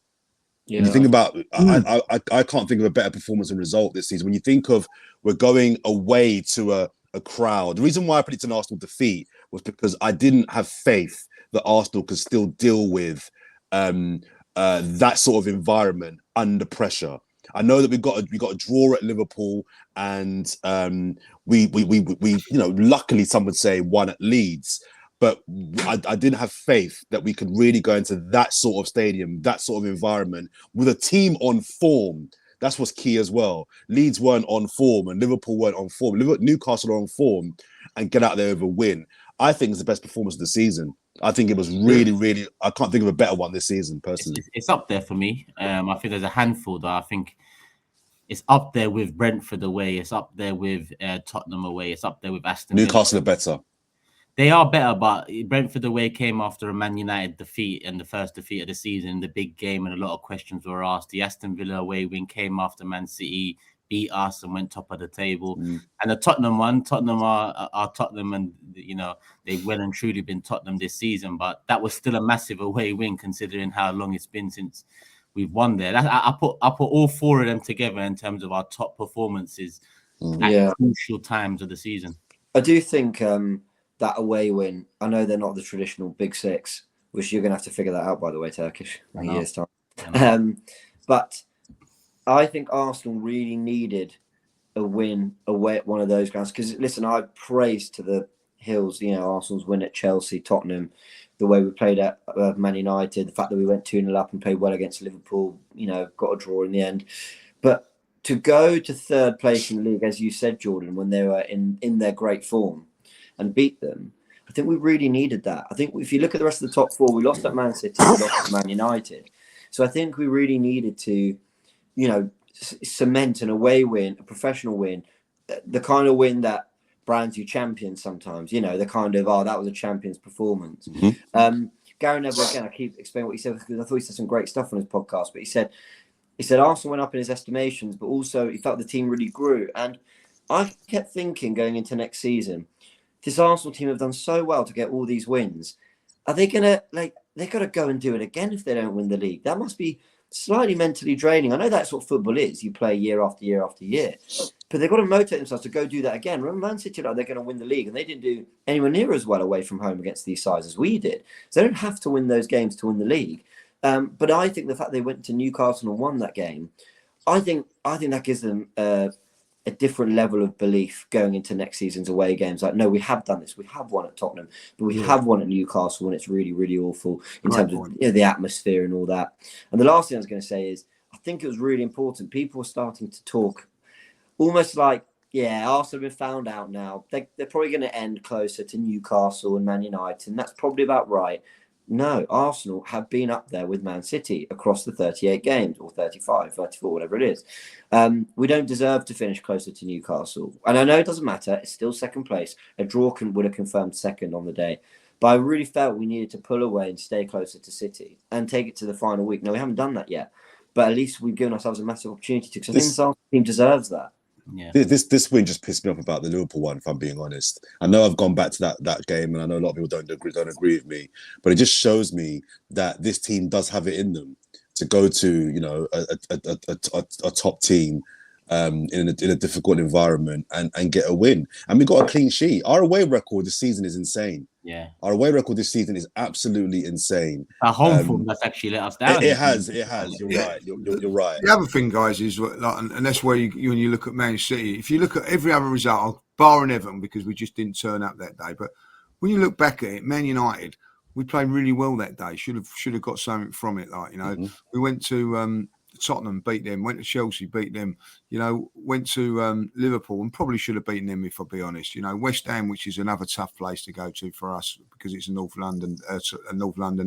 Yeah. When you think about, I can't think of a better performance and result this season. When you think of we're going away to a crowd, the reason why I predicted an Arsenal defeat was because I didn't have faith that Arsenal could still deal with that sort of environment under pressure. I know that we got a draw at Liverpool, and we luckily some would say won at Leeds. But I didn't have faith that we could really go into that sort of stadium, that sort of environment with a team on form. That's what's key as well. Leeds weren't on form and Liverpool weren't on form. Newcastle are on form and get out there with a win. I think it's the best performance of the season. I think it was really, really, I can't think of a better one this season, personally. It's up there for me. I think there's a handful that I think it's up there with Brentford away. It's up there with Tottenham away. It's up there with Aston Villa. Newcastle are better. They are better, but Brentford away came after a Man United defeat and the first defeat of the season, the big game, and a lot of questions were asked. The Aston Villa away win came after Man City beat us and went top of the table. And the Tottenham one, Tottenham are Tottenham, and they've well and truly been Tottenham this season. But that was still a massive away win considering how long it's been since we've won there. I put all four of them together in terms of our top performances at crucial times of the season. I do think that away win, I know they're not the traditional big six, which you're going to have to figure that out, by the way, Turkish, in a year's time. But I think Arsenal really needed a win away at one of those grounds. Because, listen, I praised to the hills, Arsenal's win at Chelsea, Tottenham, the way we played at Man United, the fact that we went 2-0 up and played well against Liverpool, got a draw in the end. But to go to third place in the league, as you said, Jordan, when they were in their great form and beat them, I think we really needed that. I think if you look at the rest of the top four, we lost at Man City, we lost at Man United. So I think we really needed to, cement an away win, a professional win, the kind of win that brands you champions sometimes, the kind of, that was a champion's performance. Gary Neville, again, I keep explaining what he said because I thought he said some great stuff on his podcast, but he said Arsenal went up in his estimations, but also he felt the team really grew. And I kept thinking going into next season, this Arsenal team have done so well to get all these wins. Are they going to, they've got to go and do it again if they don't win the league? That must be slightly mentally draining. I know that's what football is. You play year after year after year. But they've got to motivate themselves to go do that again. Remember, Man City, they're going to win the league, and they didn't do anywhere near as well away from home against these sides as we did. So they don't have to win those games to win the league. But I think the fact they went to Newcastle and won that game, I think that gives them a different level of belief going into next season's away games. Like, no, we have done this. We have won at Tottenham, but we have won at Newcastle, and it's really, really awful in terms of the atmosphere and all that. And the last thing I was going to say is, I think it was really important. People were starting to talk almost like, Arsenal have been found out now. They're probably going to end closer to Newcastle and Man United, and that's probably about right. No, Arsenal have been up there with Man City across the 38 games, or 35, 34, whatever it is. We don't deserve to finish closer to Newcastle. And I know it doesn't matter. It's still second place. A draw would have confirmed second on the day. But I really felt we needed to pull away and stay closer to City and take it to the final week. No, we haven't done that yet. But at least we've given ourselves a massive opportunity to, because I think the Arsenal team deserves that. Yeah. This win just pissed me off about the Liverpool one, if I'm being honest. I know I've gone back to that game, and I know a lot of people don't agree with me, but it just shows me that this team does have it in them to go to a top team in a difficult environment and get a win. And we got a clean sheet. Our away record this season is insane. Yeah, our away record this season is absolutely insane. Our home form that's actually let us down. It has. You're right. You're right. The other thing, guys, is and that's where you when you look at Man City, if you look at every other result, barring Everton because we just didn't turn up that day, but when you look back at it, Man United, we played really well that day. Should have got something from it. We went to Tottenham, beat them. Went to Chelsea, beat them. Went to Liverpool and probably should have beaten them if I'll be honest. West Ham, which is another tough place to go to for us because it's a North London,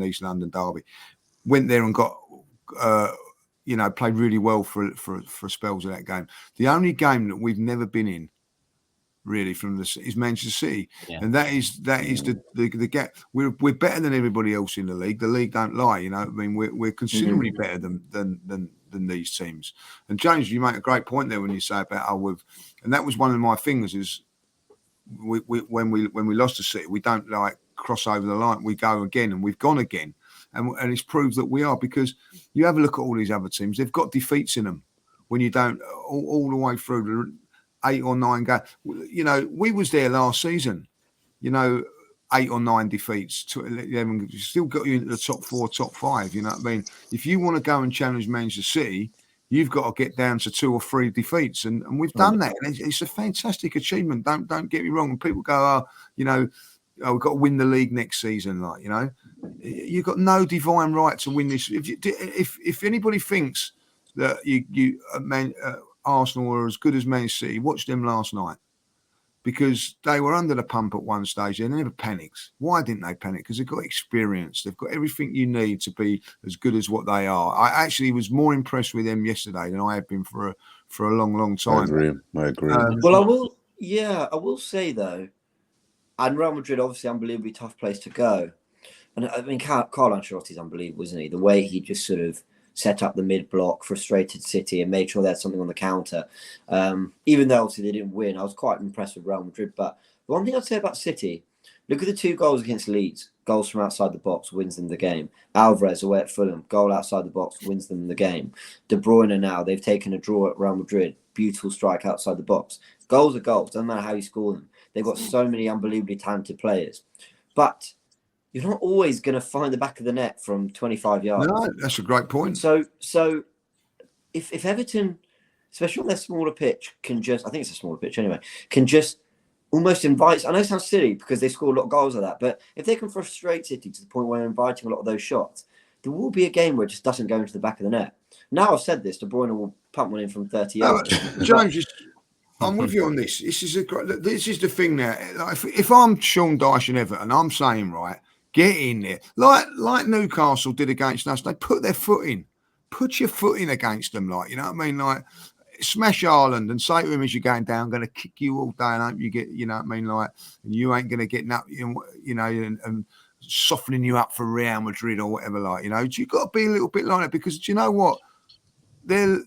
East London derby. Went there and got, played really well for spells of that game. The only game that we've never been in, really, is Manchester City, and that is the gap. We're better than everybody else in the league. The league don't lie, we're considerably better than these teams. And James, you make a great point there when you say about and that was one of my things is when we lost to City, we don't cross over the line. We go again, and we've gone again, and it's proved that we are, because you have a look at all these other teams; they've got defeats in them when you don't all the way through the 8 or 9 games. We was there last season, 8 or 9 defeats to 11, still got you into the top 4, top 5. You know what I mean? If you want to go and challenge Manchester City, you've got to get down to 2 or 3 defeats. And we've done that. And it's a fantastic achievement. Don't get me wrong. And people go, we've got to win the league next season. You've got no divine right to win this. If anybody thinks that Arsenal are as good as Man City, watch them last night, because they were under the pump at one stage. They never panicked. Why didn't they panic? Because they've got experience. They've got everything you need to be as good as what they are. I actually was more impressed with them yesterday than I have been for a long time. I agree. Well, I will say though, And Real Madrid, obviously, unbelievably tough place to go. And I mean, Carlo Ancelotti's unbelievable, isn't he? The way he just sort of set up the mid-block, frustrated City, and made sure they had something on the counter. Even though obviously they didn't win, I was quite impressed with Real Madrid. But the one thing I'd say about City, look at the 2 goals against Leeds. Goals from outside the box wins them the game. Alvarez away at Fulham, goal outside the box wins them the game. De Bruyne now, they've taken a draw at Real Madrid. Beautiful strike outside the box. Goals are goals, doesn't matter how you score them. They've got so many unbelievably talented players. But you're not always going to find the back of the net from 25 yards. No, that's a great point. So if Everton, especially on their smaller pitch, can just, I think it's a smaller pitch anyway, can just almost invite, I know it sounds silly because they score a lot of goals like that, but if they can frustrate City to the point where they're inviting a lot of those shots, there will be a game where it just doesn't go into the back of the net. Now I've said this, De Bruyne will pump one in from 30 yards. James, I'm with you on this. This is the thing now. Like if I'm Sean Dyche and Everton, I'm saying, right, get in there. Like Newcastle did against us, they put their foot in. Put your foot in against them, like, you know what I mean? Like, smash Ireland and say to him as you're going down, I'm going to kick you all day and hope you get, you know what I mean? Like, and you ain't going to get, you know, and softening you up for Real Madrid or whatever, like, you know. You've got to be a little bit like that because, do you know what? Their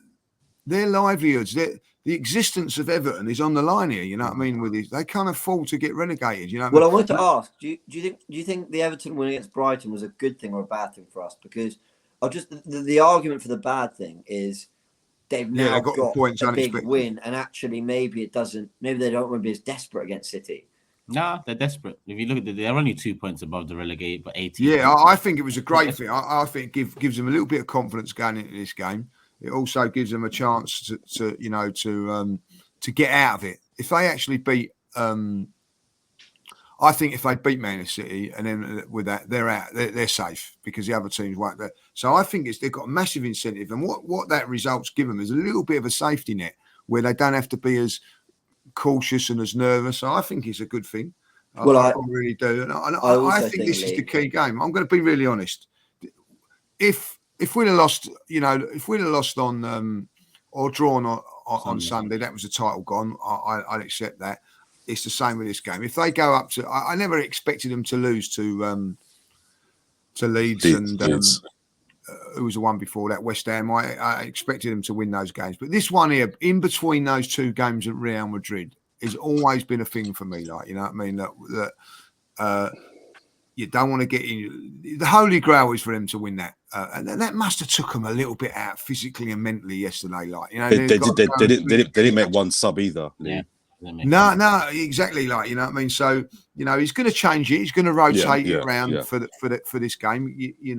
livelihoods, the existence of Everton is on the line here, you know what I mean? With this, they can't afford to get relegated, you know. Well, I wanted to ask, do you think the Everton win against Brighton was a good thing or a bad thing for us? Because I just the argument for the bad thing is they've now got a big win, and actually maybe they don't want to be as desperate against City. No, they're desperate. If you look at they're only 2 points above the relegated, but 18. Yeah, I think it was a great thing. I think it gives them a little bit of confidence going into this game. It also gives them a chance to get out of it. If they actually beat, I think if they beat Man City and then with that they're out, they're safe because the other teams won't. So I think they've got a massive incentive, and what that results give them is a little bit of a safety net where they don't have to be as cautious and as nervous. So I think it's a good thing. Well, I really do, and I think this is the key game. I'm going to be really honest. If we'd have lost, on or drawn on Sunday, that was the title gone. I'd accept that. It's the same with this game. If they go up to, I never expected them to lose to Leeds and who was the one before that, West Ham. I expected them to win those games, but this one here, in between those 2 games at Real Madrid, has always been a thing for me. Like, you know what I mean? That you don't want to get in. The holy grail is for them to win that, and that must have took them a little bit out physically and mentally yesterday. Like, you know, they didn't make one sub either. Yeah. No, exactly. Like, you know what I mean. So, you know, he's going to change it. He's going to rotate it around for this game. You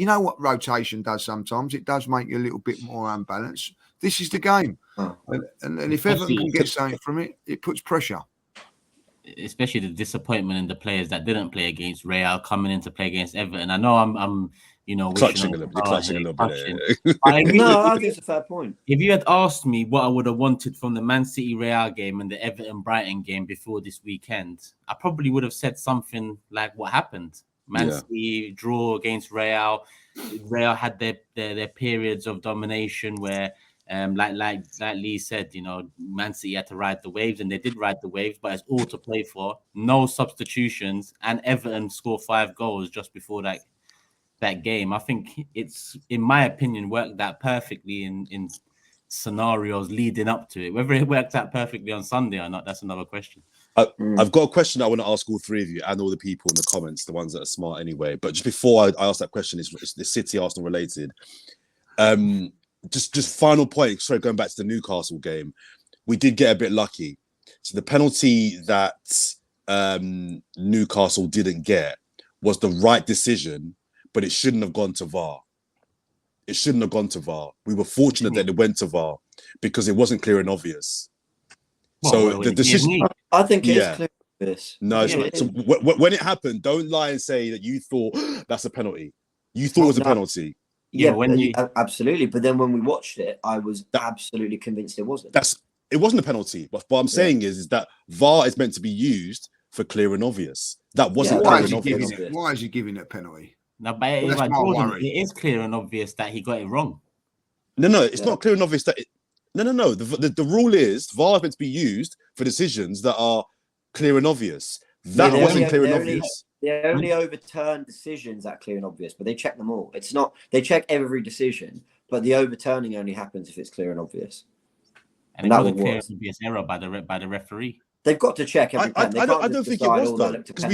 know what rotation does sometimes. It does make you a little bit more unbalanced. This is the game, and if Everton can get something from it, it puts pressure. Especially the disappointment in the players that didn't play against Real coming in to play against Everton. I know I'm clutching a little bit. I think it's a fair point. If you had asked me what I would have wanted from the Man City Real game and the Everton Brighton game before this weekend, I probably would have said something like what happened. Man City draw against Real. Real had their periods of domination where like Lee said, you know, Man City had to ride the waves, and they did ride the waves, but it's all to play for. No substitutions, and Everton scored 5 goals just before that game. I think it's, in my opinion, worked out perfectly in scenarios leading up to it. Whether it worked out perfectly on Sunday or not, that's another question. I've got a question I want to ask all 3 of you and all the people in the comments, the ones that are smart anyway. But just before I ask that question, it's the City Arsenal related. Just final point. Sorry, going back to the Newcastle game, we did get a bit lucky. So the penalty that Newcastle didn't get was the right decision, but it shouldn't have gone to VAR. It shouldn't have gone to VAR. We were fortunate that it went to VAR because it wasn't clear and obvious. So the decision, I think it is clear and obvious. No, so when it happened, don't lie and say that you thought that's a penalty. You thought it was a penalty. Yeah, absolutely. But then when we watched it, I was absolutely convinced it wasn't. It wasn't a penalty. But what I'm saying is that VAR is meant to be used for clear and obvious. That wasn't clear and obvious. Why is he giving that penalty? No, but it is clear and obvious that he got it wrong. No, it's not clear and obvious that. No. The rule is VAR is meant to be used for decisions that are clear and obvious. Yeah, That wasn't clear and obvious. They only overturn decisions that clear and obvious, but they check them all. It's not they check every decision, but the overturning only happens if it's clear and obvious. And it wasn't clear and obvious error by the referee. They've got to check every pen. I don't think it was though, because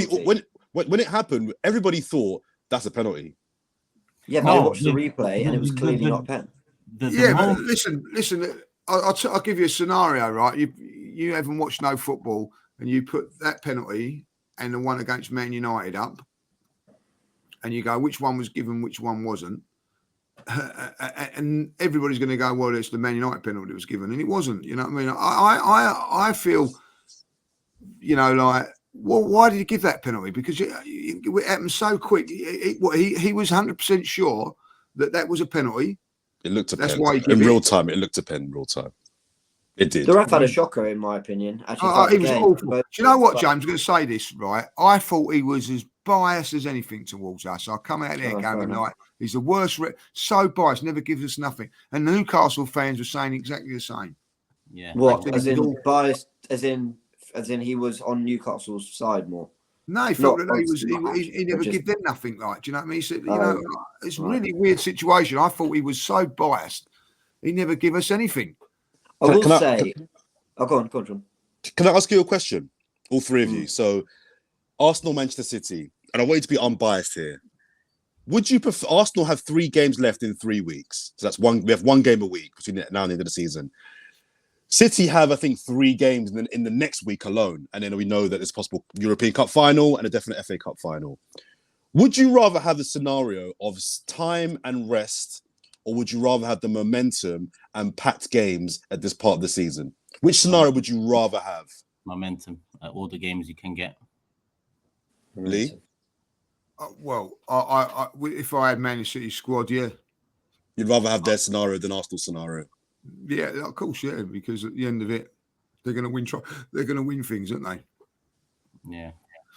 when it happened, everybody thought that's a penalty. Yeah, but I watched the replay and it was clearly not a pen. But listen. I'll give you a scenario, right? You haven't watched no football, and you put that penalty and the one against Man United up, and you go, which one was given, which one wasn't, and everybody's going to go, well, it's the Man United penalty that was given, and it wasn't. You know what I mean? I feel, like, well, why did he give that penalty? Because it happened so quick. He was 100% sure that was a penalty. It looked a pen. That's why in real time. It looked a pen in real time. It did. The ref had a shocker, in my opinion. He was awful. Do you know what, James? I'm going to say this, right? I thought he was as biased as anything towards us. I come out there going, like, he's the worst. So biased, never gives us nothing. And Newcastle fans were saying exactly the same. Yeah. What? As in biased? As in he was on Newcastle's side more? No, he felt that he never give them nothing. Like, do you know what I mean? He said, it's a really weird situation. I thought he was so biased. He never give us anything. I will say, go on, John. Can I ask you a question? All three of you. So, Arsenal, Manchester City, and I want you to be unbiased here. Would you prefer Arsenal have 3 games left in 3 weeks? So that's one. We have 1 game a week between now and the end of the season. City have, I think, 3 games in the next week alone, and then we know that there's a possible European Cup final and a definite FA Cup final. Would you rather have the scenario of time and rest, or would you rather have the momentum and packed games at this part of the season? Which scenario would you rather have? Momentum at all the games you can get. Lee? Well, I if I had Man City squad, yeah. You'd rather have their scenario than Arsenal scenario? Yeah, of course, yeah, because at the end of it, they're going to win. They're going to win things, aren't they? Yeah.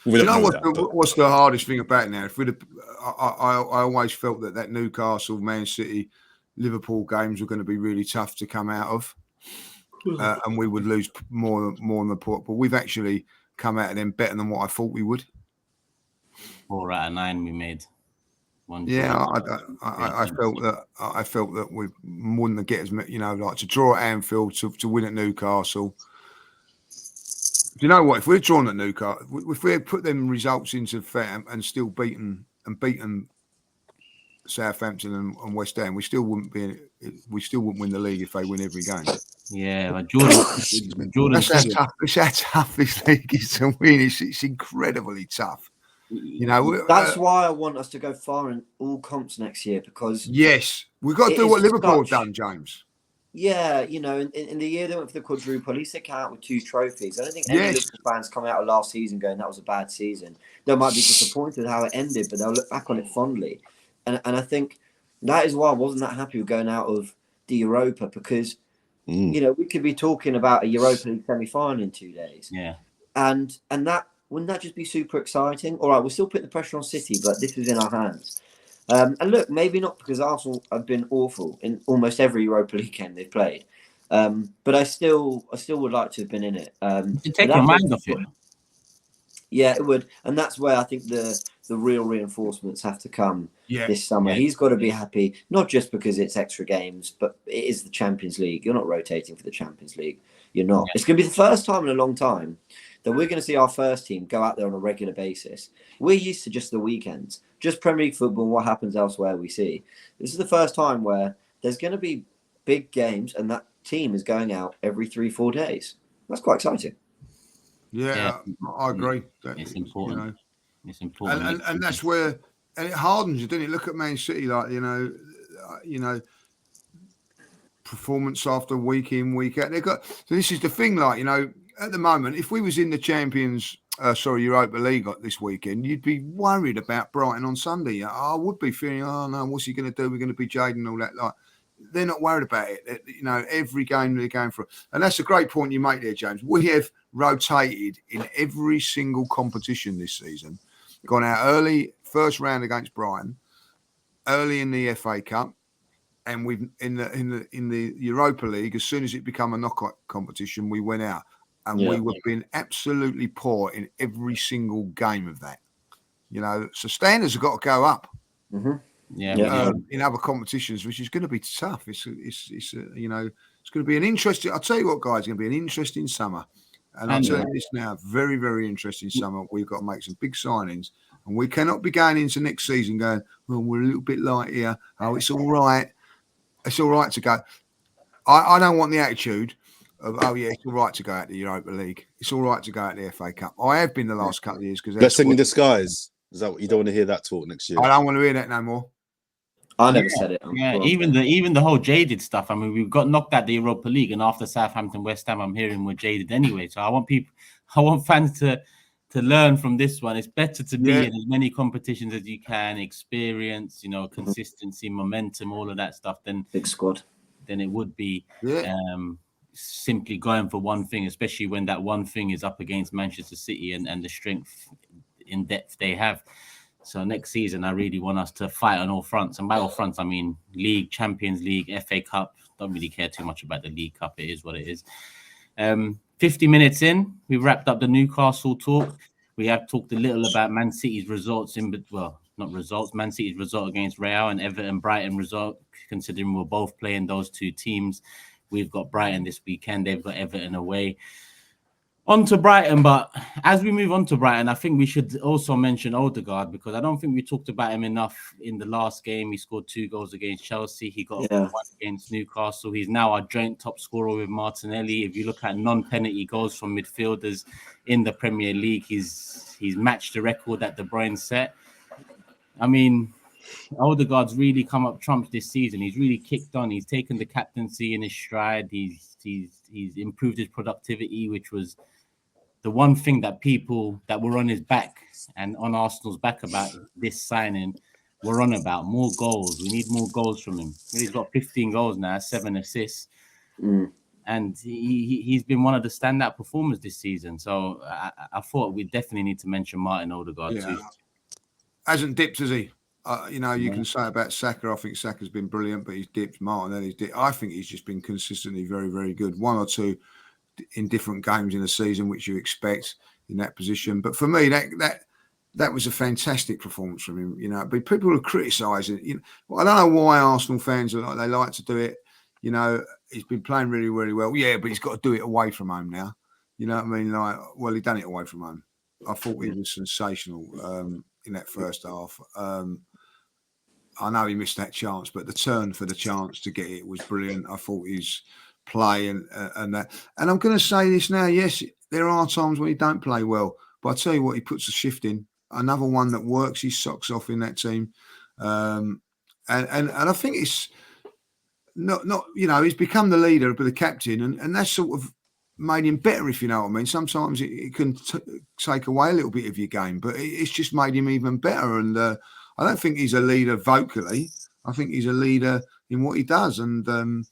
You know what's the hardest thing about now? If I always felt that Newcastle, Man City, Liverpool games were going to be really tough to come out of, and we would lose more than the point. But we've actually come out of them better than what I thought we would. 4 out of 9 we made. Yeah, I felt that we wouldn't get as much, like to draw at Anfield, to win at Newcastle. Do you know what? If we're drawn at Newcastle, if we had put them results into FAM and still beaten Southampton and West Ham, we still wouldn't win the league if they win every game. Yeah, but Jordan. That's how tough this league is to win. It's incredibly tough. That's why I want us to go far in all comps next year, because yes, we've got to do what Liverpool have done, James. Yeah, in the year they went for the quadruple, at least they came out with 2 trophies. I don't think any Liverpool fans come out of last season going that was a bad season. They might be disappointed how it ended, but they'll look back on it fondly. And I think that is why I wasn't that happy with going out of the Europa, because we could be talking about a Europa League semi-final in 2 days. Yeah, and that. Wouldn't that just be super exciting? All right, we'll still put the pressure on City, but this is in our hands. And look, maybe not, because Arsenal have been awful in almost every Europa League game they've played. But I still would like to have been in it. You take your mind off it. Yeah, it would. And that's where I think the real reinforcements have to come this summer. Yeah. He's got to be happy, not just because it's extra games, but it is the Champions League. You're not rotating for the Champions League. You're not. Yeah. It's going to be the first time in a long time that we're going to see our first team go out there on a regular basis. We're used to just the weekends, just Premier League football, what happens elsewhere we see. This is the first time where there's going to be big games and that team is going out every 3-4 days. That's quite exciting. Yeah. I agree. It's important. It's important. And that's where, and it hardens you, doesn't it? Look at Man City, like, performance after week in, week out. So this is the thing, like, at the moment, if we was in the Europa League this weekend, you'd be worried about Brighton on Sunday. I would be feeling, oh no, what's he going to do? We're going to be jaded and all that. Like, they're not worried about it. Every game they're going for. And that's a great point you make there, James. We have rotated in every single competition this season. Gone out early, first round against Brighton, early in the FA Cup, and we've in the Europa League. As soon as it became a knockout competition, we went out. and we were being absolutely poor in every single game of that. You know, so standards have got to go up. Mm-hmm. In other competitions, which is going to be tough. It's you know, it's going to be an interesting. I'll tell you what, guys, it's going to be an interesting summer. And I'll tell you this now, very, very interesting summer. We've got to make some big signings, and we cannot be going into next season going, "Oh, we're a little bit light here. Oh, it's all right. It's all right to go." I don't want the attitude of, "Oh yeah, it's all right to go out the Europa League. It's all right to go out the FA Cup." I have been the last couple of years because blessing in disguise. Is that what you don't want to hear that talk next year? I don't want to hear that no more. I never said it. Even the whole jaded stuff. I mean, we've got knocked out the Europa League, and after Southampton, West Ham, I'm hearing we're jaded anyway. So I want fans to learn from this one. It's better to be in as many competitions as you can, experience, you know, consistency, momentum, all of that stuff. Then big squad. Then it would be simply going for one thing, especially when that one thing is up against Manchester City and the strength in depth they have. So next season, I really want us to fight on all fronts. And by all fronts, I mean League, Champions League, FA Cup. Don't really care too much about the League Cup. It is what it is. 50 minutes in, we've wrapped up the Newcastle talk. We have talked a little about Man City's results Man City's result against Real and Everton Brighton result, considering we're both playing those two teams. We've got Brighton this weekend. They've got Everton away. On to Brighton, but as we move on to Brighton, I think we should also mention Odegaard, because I don't think we talked about him enough in the last game. He scored 2 goals against Chelsea. He got 1 against Newcastle. He's now our joint top scorer with Martinelli. If you look at non-penalty goals from midfielders in the Premier League, he's matched the record that De Bruyne set. I mean, Odegaard's really come up trumps this season. He's really kicked on. He's taken the captaincy in his stride. He's improved his productivity, which was the one thing that people that were on his back and on Arsenal's back about this signing were on about. More goals. We need more goals from him. He's got 15 goals now, 7 assists. And he's been one of the standout performers this season. So I thought we definitely need to mention Martin Odegaard too. Hasn't dipped, has he? You know, you can say about Saka. I think Saka's been brilliant, but he's dipped. Martinelli's dipped. I think he's just been consistently very, very good. 1 or 2 in different games in the season, which you expect in that position. But for me, that was a fantastic performance from him. You know, but people are criticising. You know, I don't know why Arsenal fans are they like to do it. You know, he's been playing really, really well. Yeah, but he's got to do it away from home now. You know what I mean? Like, well, he done it away from home. I thought he was sensational in that first half. I know he missed that chance, but the turn for the chance to get it was brilliant. I thought his play and that. And I'm going to say this now. Yes, there are times when he don't play well, but I tell you what, he puts a shift in. Another one that works his socks off in that team. And I think it's not you know, he's become the leader, but the captain, and that's sort of made him better, if you know what I mean. Sometimes it can take away a little bit of your game, but it's just made him even better. And I don't think he's a leader vocally. I think he's a leader in what he does. And,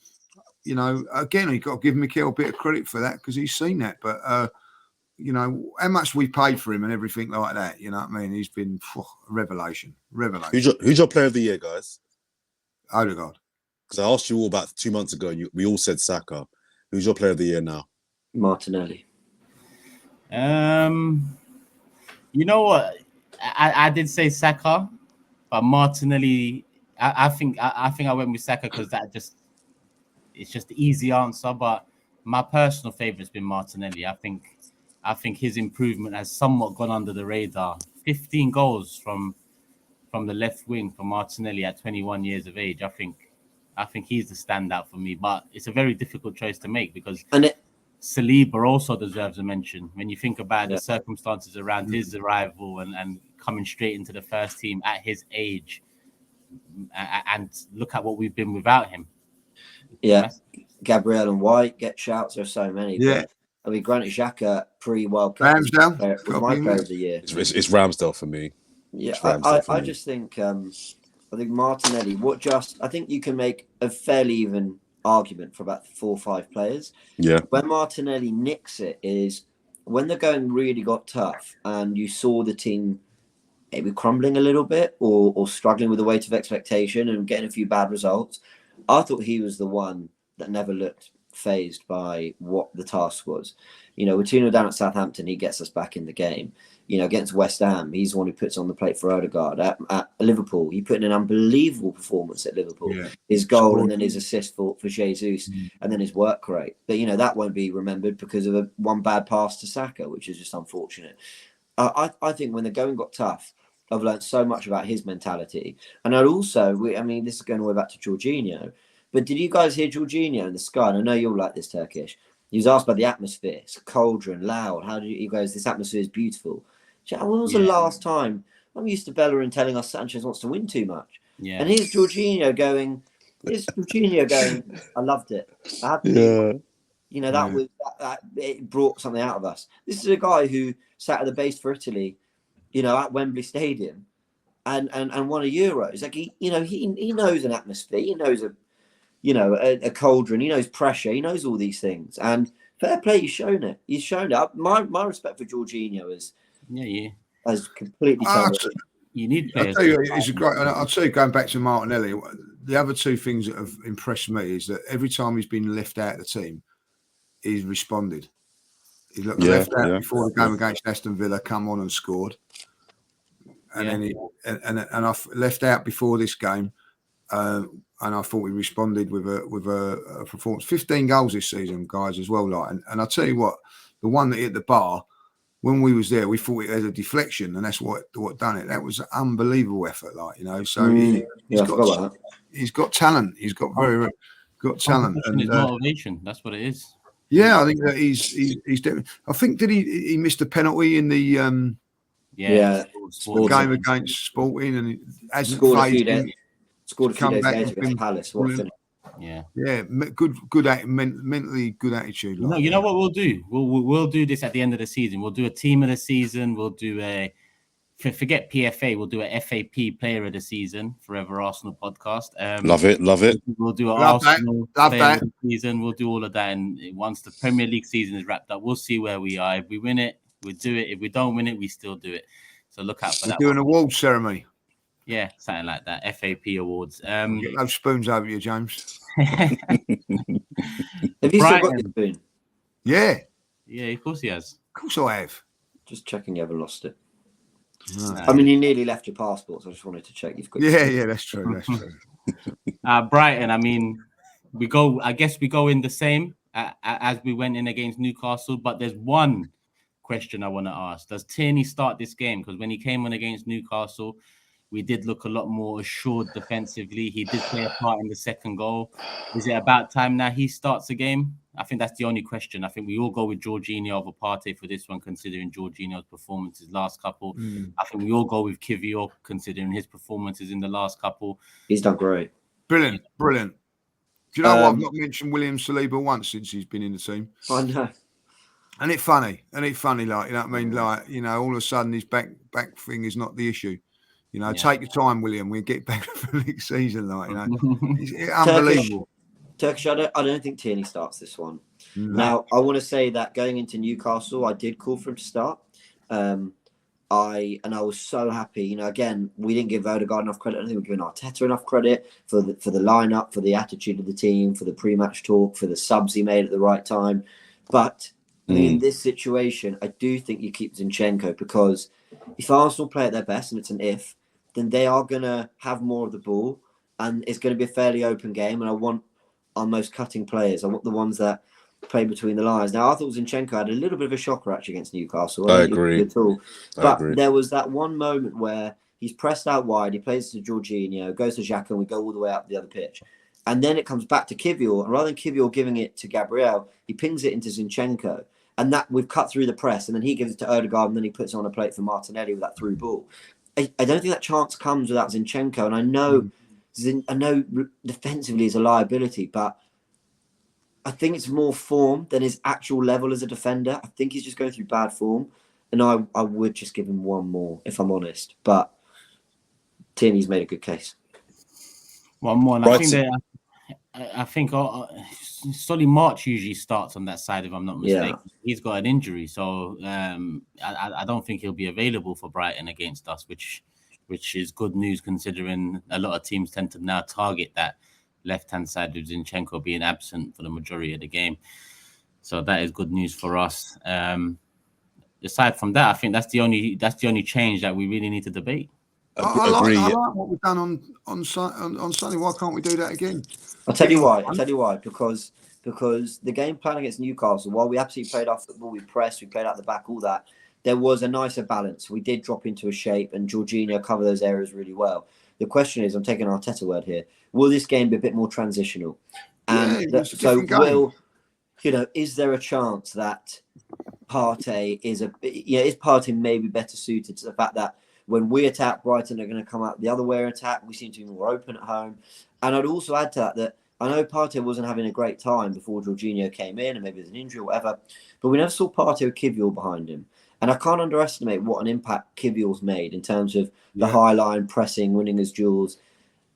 you know, again, you've got to give Mikel a bit of credit for that because he's seen that. But, you know, how much we paid for him and everything like that, you know what I mean? He's been a revelation. Who's your player of the year, guys? Odegaard. Because I asked you all about 2 months ago. We all said Saka. Who's your player of the year now? Martinelli. You know what? I did say Saka, but Martinelli. I think I went with Saka because it's just the easy answer. But my personal favorite's been Martinelli. I think his improvement has somewhat gone under the radar. 15 goals from the left wing for Martinelli at 21 years of age. I think he's the standout for me. But it's a very difficult choice to make because Saliba also deserves a mention. When you think about the circumstances around his arrival and coming straight into the first team at his age, and look at what we've been without him. Yeah, Gabriel and White get shouts. There's so many. Yeah. But, I mean, Granit Xhaka pre-World Cup was my player of the year. It's Ramsdale for me. Yeah, I just think I think Martinelli. I think you can make a fairly even argument for about 4 or 5 players. Yeah. When Martinelli nicks it is when the going really got tough and you saw the team maybe crumbling a little bit or struggling with the weight of expectation and getting a few bad results. I thought he was the one that never looked phased by what the task was. We're 2-0 down at Southampton. He gets us back in the game. Against West Ham, he's the one who puts on the plate for Odegaard. At Liverpool, he put in an unbelievable performance at Liverpool. Yeah. His goal and then his assist for Jesus and then his work rate. But, that won't be remembered because of one bad pass to Saka, which is just unfortunate. I think when the going got tough, I've learned so much about his mentality. And I'd also, this is going all the way back to Jorginho, but did you guys hear Jorginho in the Sky? And I know you'll like this, Turkish. He was asked about the atmosphere. It's cauldron, loud. How do you guys, this atmosphere is beautiful. When was the last time? I'm used to Bellerin telling us Sanchez wants to win too much. Yeah. And here's Jorginho going, I loved it. I had to it brought something out of us. This is a guy who sat at the base for Italy, at Wembley Stadium and won a Euros. Like he knows an atmosphere, he knows a cauldron, he knows pressure, he knows all these things. And fair play, he's shown it. My respect for Jorginho is has completely turned. You need players. I'll tell you, it's a great. I'll tell you, going back to Martinelli, the other two things that have impressed me is that every time he's been left out of the team, he's responded. He looked left out before the game against Aston Villa, come on and scored, and then I left out before this game, and I thought he responded with a performance. 15 goals this season, guys, as well. And I'll tell you what, the one that hit the bar. When we was there, we thought it was a deflection, and that's what done it. That was an unbelievable effort, So he's got talent. He's got very got talent and motivation. That's what it is. Yeah, I think that he's definitely. I think he missed a penalty in the game against Sporting, and he hasn't scored a few days later against Palace. Yeah, good mentally good attitude. You know what we'll do? We'll do this at the end of the season. We'll do a team of the season. We'll do forget PFA. We'll do a FAP player of the season. Forever Arsenal podcast. Love it. We'll do an Arsenal player of the season. We'll do all of that, and once the Premier League season is wrapped up, we'll see where we are. If we win it, we do it. If we don't win it, we still do it. So look out for that. Do an award ceremony. Yeah, something like that. FAP awards. Get those spoons over you, James. Have you still got your spoon? Yeah. Yeah, of course he has. Of course I have. Just checking you haven't lost it. No. You nearly left your passport, so I just wanted to check you've got. Yeah, that's true. That's true. Brighton. We go in the same as we went in against Newcastle, but there's one question I want to ask: does Tierney start this game? Because when he came on against Newcastle, we did look a lot more assured defensively. He did play a part in the second goal. Is it about time now he starts the game? I think that's the only question. I think we all go with Jorginho over Partey for this one, considering Jorginho's performances last couple. I think we all go with Kivior, considering his performances in the last couple. He's done great. Brilliant. Do you know what? I've not mentioned William Saliba once since he's been in the team. I know. And it's funny, like, all of a sudden his back thing is not the issue. Take your time, William. We'll get back for next season, It's unbelievable. Turkish, I don't think Tierney starts this one. No. Now, I want to say that going into Newcastle, I did call for him to start. I was so happy. Again, we didn't give Odegaard enough credit. I don't think we're giving Arteta enough credit for the lineup, for the attitude of the team, for the pre-match talk, for the subs he made at the right time. But in this situation, I do think you keep Zinchenko, because if Arsenal play at their best, and it's an if, then they are going to have more of the ball, and it's going to be a fairly open game. And I want our most cutting players. I want the ones that play between the lines. Now, I thought Zinchenko had a little bit of a shocker actually against Newcastle. I agree. At all. But there was that one moment where he's pressed out wide, he plays to Jorginho, goes to Xhaka, and we go all the way up the other pitch. And then it comes back to Kivior, and rather than Kivior giving it to Gabriel, he pings it into Zinchenko. And that we've cut through the press, and then he gives it to Odegaard, and then he puts it on a plate for Martinelli with that through ball. I don't think that chance comes without Zinchenko, and I know defensively is a liability, but I think it's more form than his actual level as a defender. I think he's just going through bad form, and I would just give him one more if I'm honest. But Tierney's made a good case. One more, and I think Solly March usually starts on that side, if I'm not mistaken. Yeah. He's got an injury, so I don't think he'll be available for Brighton against us, which is good news considering a lot of teams tend to now target that left-hand side with Zinchenko being absent for the majority of the game. So that is good news for us. Aside from that, I think that's the only change that we really need to debate. I Agree. like what we've done on Sunday. Why can't we do that again? I'll tell you why. Because the game plan against Newcastle, while we absolutely played our football, we pressed, we played out the back, all that, there was a nicer balance. We did drop into a shape, and Jorginho covered those areas really well. The question is, I'm taking Arteta word here, will this game be a bit more transitional? And is there a chance that Partey is Partey maybe better suited to the fact that when we attack, Brighton are going to come out the other way and attack. We seem to be more open at home. And I'd also add to that I know Partey wasn't having a great time before Jorginho came in, and maybe there's an injury or whatever, but we never saw Partey with Kivior behind him. And I can't underestimate what an impact Kivior's made in terms of the high line, pressing, winning his duels.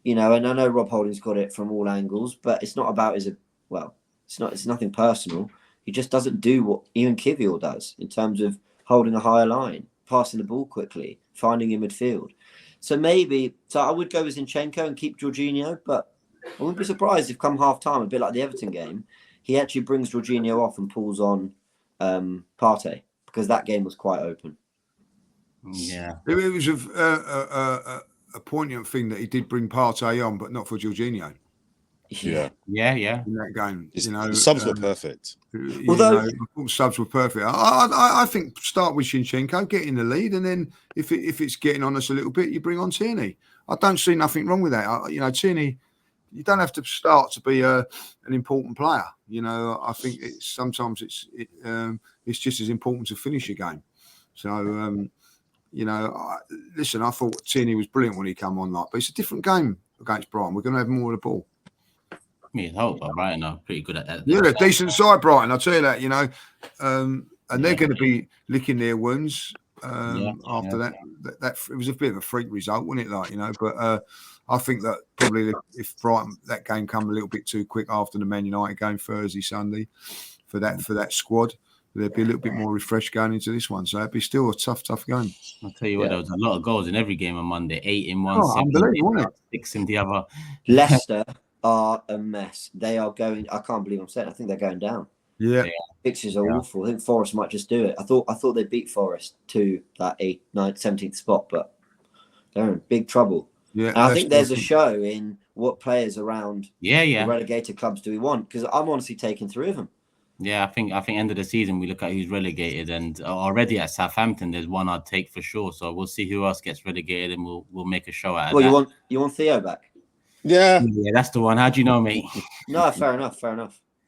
And I know Rob Holding's got it from all angles, but it's not about it's nothing personal. He just doesn't do what even Kivior does in terms of holding a higher line, passing the ball quickly, finding in midfield. So I would go with Zinchenko and keep Jorginho, but I wouldn't be surprised if come half time, a bit like the Everton game, he actually brings Jorginho off and pulls on Partey, because that game was quite open. Yeah. It was a poignant thing that he did bring Partey on, but not for Jorginho. Yeah. In that game, the subs were perfect. Although subs were perfect, I think start with Zinchenko, get in the lead, and then if it's getting on us a little bit, you bring on Tierney. I don't see nothing wrong with that. Tierney, you don't have to start to be an important player. I think sometimes it's just as important to finish a game. So listen, I thought Tierney was brilliant when he came on, but it's a different game against Brighton. We're going to have more of the ball. I hope, but Brighton are pretty good at that. Yeah, decent side, Brighton. I'll tell you that. And they're going to be licking their wounds after that. That it was a bit of a freak result, wasn't it? But I think that probably if Brighton that game come a little bit too quick after the Man United game Thursday, Sunday, for that squad, they'd be a little bit more refreshed going into this one. So it'd be still a tough game. I'll tell you what, there was a lot of goals in every game on Monday. 8 in one, 6 in the other. Leicester are a mess. They are going. I can't believe I'm saying. I think they're going down. Yeah. Fixtures are awful. I think Forest might just do it. I thought they beat Forest to that 8th, 9th, 17th spot, but they're in big trouble. Yeah. And I think there's a show in what players around the relegated clubs do we want, because I'm honestly taking 3 of them. Yeah, I think end of the season we look at who's relegated, and already at Southampton there's one I'd take for sure. So we'll see who else gets relegated, and we'll make a show out of that. You want Theo back? Yeah, that's the one. How do you know, mate? No, fair enough.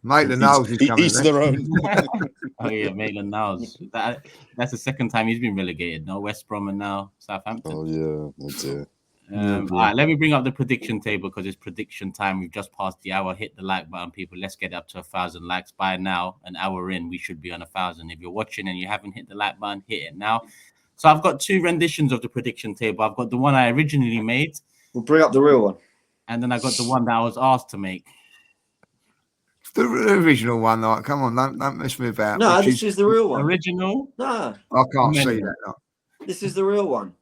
Maitland-Niles is coming. Each to their own. Oh yeah, Maitland-Niles. That's the second time he's been relegated. No, West Brom and now Southampton. Oh yeah, that's it. All right, let me bring up the prediction table because it's prediction time. We've just passed the hour. Hit the like button, people. Let's get up to 1,000 likes. By now, an hour in, we should be on 1,000. If you're watching and you haven't hit the like button, hit it now. So I've got 2 renditions of the prediction table. I've got the one I originally made. We'll bring up the real one. And then I got the one that I was asked to make. The original one, come on, don't mess me about. No, this is the real one. Original? No. I can't see that. No. This is the real one.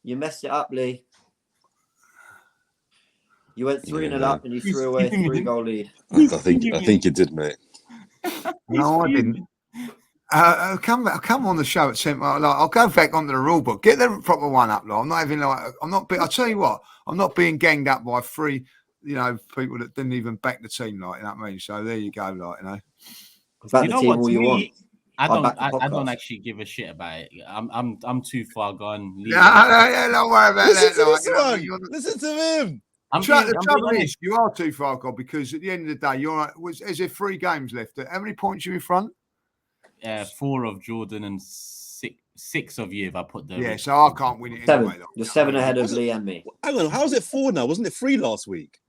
You messed it up, Lee. You went 3-0 up and you threw away a 3-goal lead. I think you did, mate. No, I didn't. Come on the show at St. I'll go back onto the rule book. Get the proper one up, I'm not even I'll tell you what, I'm not being ganged up by 3, people that didn't even back the team, you know what I mean? So there you go, Back the team all you want. I don't actually give a shit about it. I'm too far gone. Yeah, don't worry about that. Listen to him. The trouble is, you are too far gone because at the end of the day, is there 3 games left? How many points are you in front? 4 of Jordan and 6 of you if I put them. Yeah, so I can't win it 7. anyway. You're 7 ahead of Lee and me. Hang on, how is it 4 now? Wasn't it 3 last week?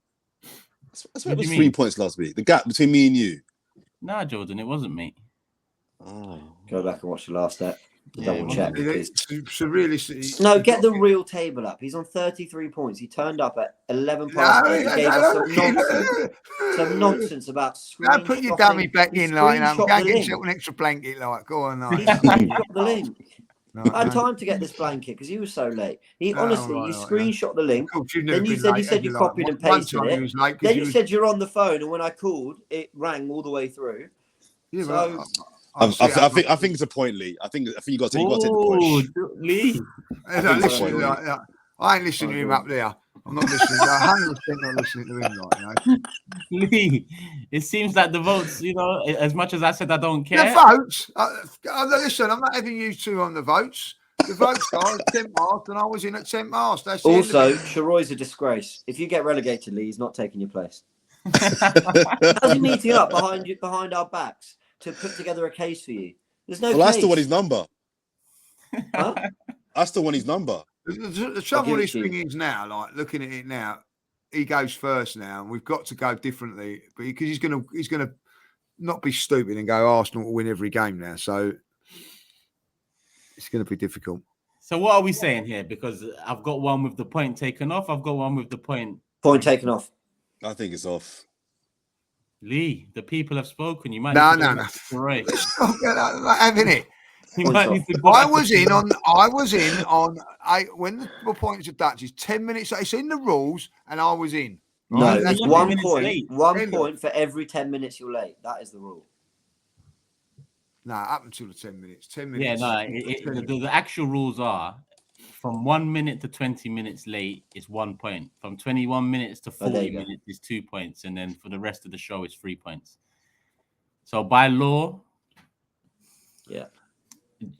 I swear it was 3 points last week. The gap between me and you. Nah, Jordan, it wasn't me. Oh. Go back and watch the last step. Double check. So really, no, get the real table up. He's on 33 points. He turned up at 11 past 8. He gave us some nonsense about screenshotting. Put your dummy back in, go and get yourself an extra blanket, go on. Screenshot the link. I had time to get this blanket because he was so late. He honestly, right, you right, screenshot the link. Of course, you've Then never you been said late, you like, copied and one pasted time it. you was late 'cause Then you you was- said you're on the phone, and when I called, it rang all the way through. Yeah, So I think it's a point, Lee. I think you got to take the point. Lee. Listen, I ain't listening to him up there. I'm not listening. 100% not listening to him, like, Lee, it seems like the votes, as much as I said I don't care. The votes. Listen, I'm not having you two on the votes. The votes are 10 past, and I was in at 10 past. That's also, Sharoy's a disgrace. If you get relegated, Lee, he's not taking your place. How's he meeting up behind our backs to put together a case for you? There's no case. I still want his number. Huh? I still want his number. The trouble with this thing is now, like looking at it now, he goes first now, and we've got to go differently, but because he's gonna not be stupid and go Arsenal will win every game now, so it's going to be difficult. So what are we saying here? Because I've got one with the point taken off. I've got one with the point taken off. I think it's off. Lee, the people have spoken. You might No. Right. Having it. I was in on when the points of Dutch is 10 minutes. It's in the rules, and I was in. Right? No, that's 1 point. Late. 1 point for every 10 minutes you're late. That is the rule. No, up until the 10 minutes. 10 minutes. Yeah, the actual rules are from 1 minute to 20 minutes late is 1 point. From 21 minutes to 40 minutes is 2 points. And then for the rest of the show, it's 3 points. So by law,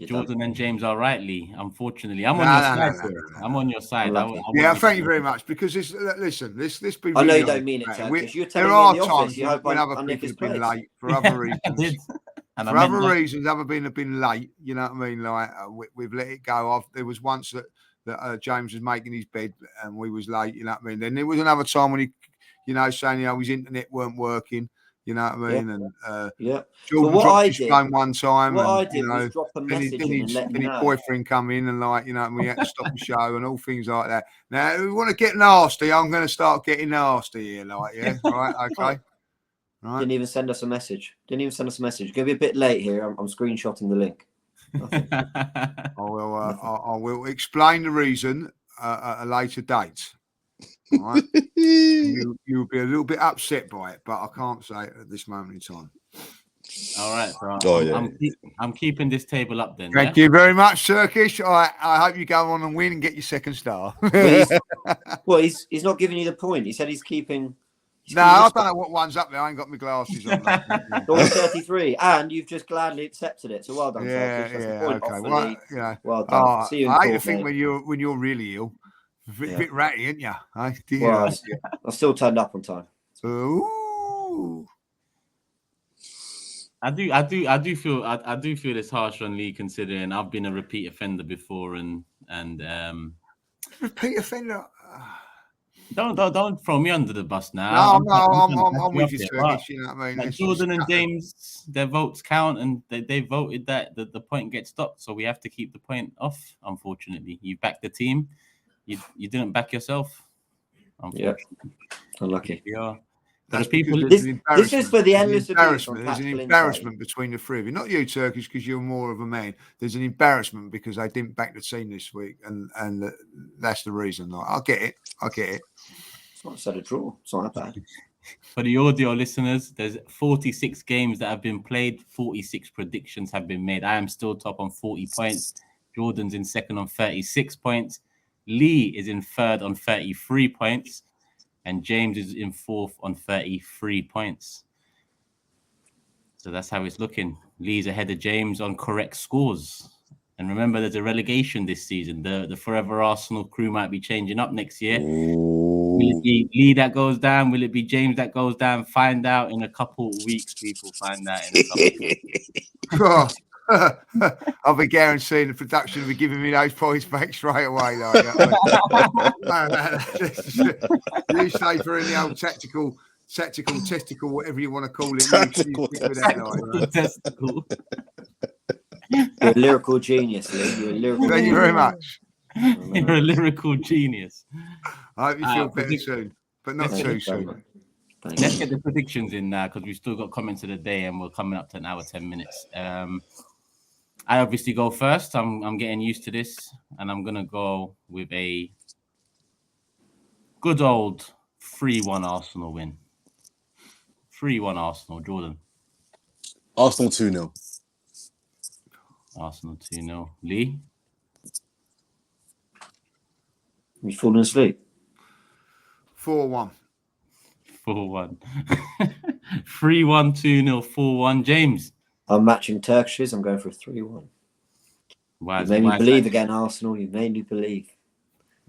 Jordan and James are right, Lee. Unfortunately, I'm on your side. I'm on your side. Thank you very much. Because this, listen, this be. Really I know you don't mean it, Turkish. You're telling me in the office you hope when other people have been late for other reasons. For other reasons, other people have been late. You know what I mean? Like we've let it go. There was once that James was making his bed and we was late. You know what I mean? Then there was another time when he, saying his internet weren't working. You know what I mean? And Jordan dropped his phone one time. What I did was drop a message and let him know. His boyfriend come in and and we had to stop the show and all things like that. Now, if we want to get nasty, I'm going to start getting nasty here, right? Okay. Right. Didn't even send us a message. Going to be a bit late here. I'm screenshotting the link. I will explain the reason at a later date. All right. You'll be a little bit upset by it, but I can't say it at this moment in time. All right. So I'm keeping this table up then. Thank you very much, Turkish. I hope you go on and win and get your second star. He's not giving you the point. He said he's keeping. I don't know what one's up there. I ain't got my glasses on. 33, and you've just gladly accepted it. So well done, Turkish. Okay. Well done. See you in I court, hate to think when you're really ill. A bit ratty, ain't you? I still turned up on time. Ooh. I do feel it's harsh on Lee, considering I've been a repeat offender before and repeat offender. Don't throw me under the bus now. I'm with you, Turkish. You know what I mean? Jordan and James, their votes count, and they voted that the point gets stopped, so we have to keep the point off. Unfortunately, you backed the team. You didn't back yourself. Unfortunately. Unlucky. Yeah. This is for the endless embarrassment. There's an embarrassment between the three of you. Not you, Turkish, because you're more of a man. There's an embarrassment because they didn't back the team this week, and that's the reason. Like, I get it. It's not said a draw. It's not that bad. For the audio listeners, there's 46 games that have been played. 46 predictions have been made. I am still top on 40 points. Jordan's in second on 36 points. Lee is in third on 33 points. And James is in fourth on 33 points. So that's how it's looking. Lee's ahead of James on correct scores. And remember, there's a relegation this season. The Fourever Arsenal crew might be changing up next year. Will it be Lee that goes down? Will it be James that goes down? Find out in a couple of weeks, people. Find out in a couple of weeks. I'll be guaranteeing the production will be giving me those points back straight away. You say for any old tactical, testicle, whatever you want to call it. Testicle. You're a lyrical genius, Lee. Thank you very much. You're a lyrical genius. I hope you feel better soon, but not too soon. Let's get the predictions in now because we've still got comments of the day and we're coming up to an hour, 10 minutes. I obviously go first. I'm getting used to this, and I'm gonna go with a good old 3-1 Arsenal win. 3-1 Arsenal. Jordan. Arsenal 2-0. Arsenal 2-0. Lee. You falling asleep? 4-1. 4-1. 3-1, 2-0, 4-1. James. I'm matching Turkishes. I'm going for a 3-1. You made me believe again, Arsenal. You made me believe.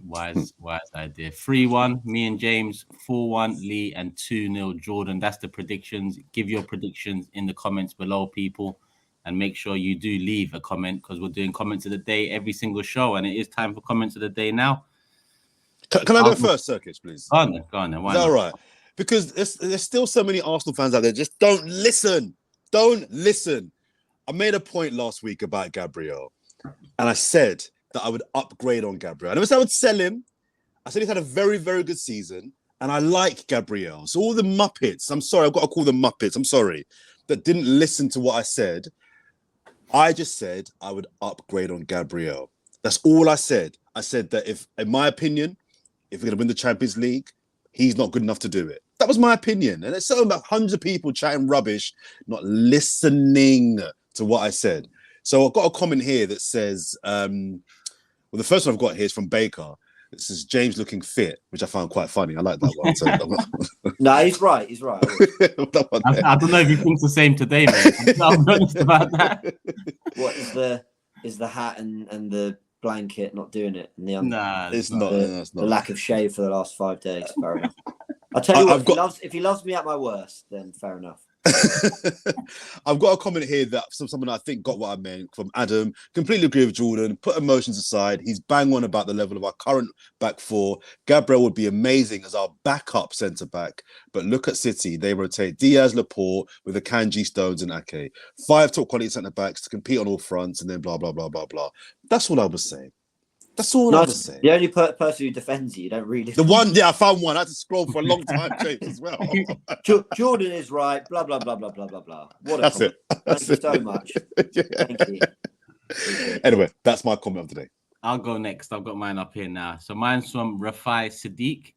Wise idea. 3-1, me and James. 4-1, Lee, and 2-0, Jordan. That's the predictions. Give your predictions in the comments below, people. And make sure you do leave a comment, because we're doing comments of the day every single show. And it is time for comments of the day now. Can I go first, Circus, please? Go on then. Why Is that not? all right? Because there's still so many Arsenal fans out there. Just don't listen. Don't listen. I made a point last week about Gabriel, and I said that I would upgrade on Gabriel. I never said I would sell him. I said he's had a very, very good season, and I like Gabriel. So all the Muppets, I'm sorry, I've got to call them Muppets, I'm sorry, that didn't listen to what I said. I just said I would upgrade on Gabriel. That's all I said. I said that if, in my opinion, if we're going to win the Champions League, he's not good enough to do it. That was my opinion. And there's so about hundreds of people chatting rubbish, not listening to what I said. So I've got a comment here that says, well, the first one I've got here is from Baker. It says, James looking fit, which I found quite funny. I like that one. So, No, he's right. He's right. I don't know if he thinks the same today, man. I'm honest about that. What is the hat and the blanket not doing it? And it's not. The lack of shave for the last 5 days. Fair enough. I'll tell you what, if he loves me at my worst, then fair enough. I've got a comment here that someone I think got what I meant from Adam. Completely agree with Jordan. Put emotions aside. He's bang on about the level of our current back four. Gabriel would be amazing as our backup centre back. But look at City. They rotate Diaz, Laporte with Akanji, Stones and Ake. 5 top quality centre backs to compete on all fronts and then blah, blah, blah, blah, blah. That's all I was saying. That's all I was saying. The only person who defends you don't read it. The one, I found one. I had to scroll for a long time, James, as well. Jordan is right. Blah blah blah blah blah blah blah. What a That's comment. it. Thank you so much. Thank you. Anyway, that's my comment of the day. I'll go next. I've got mine up here now. So mine's from Rafai Sadiq.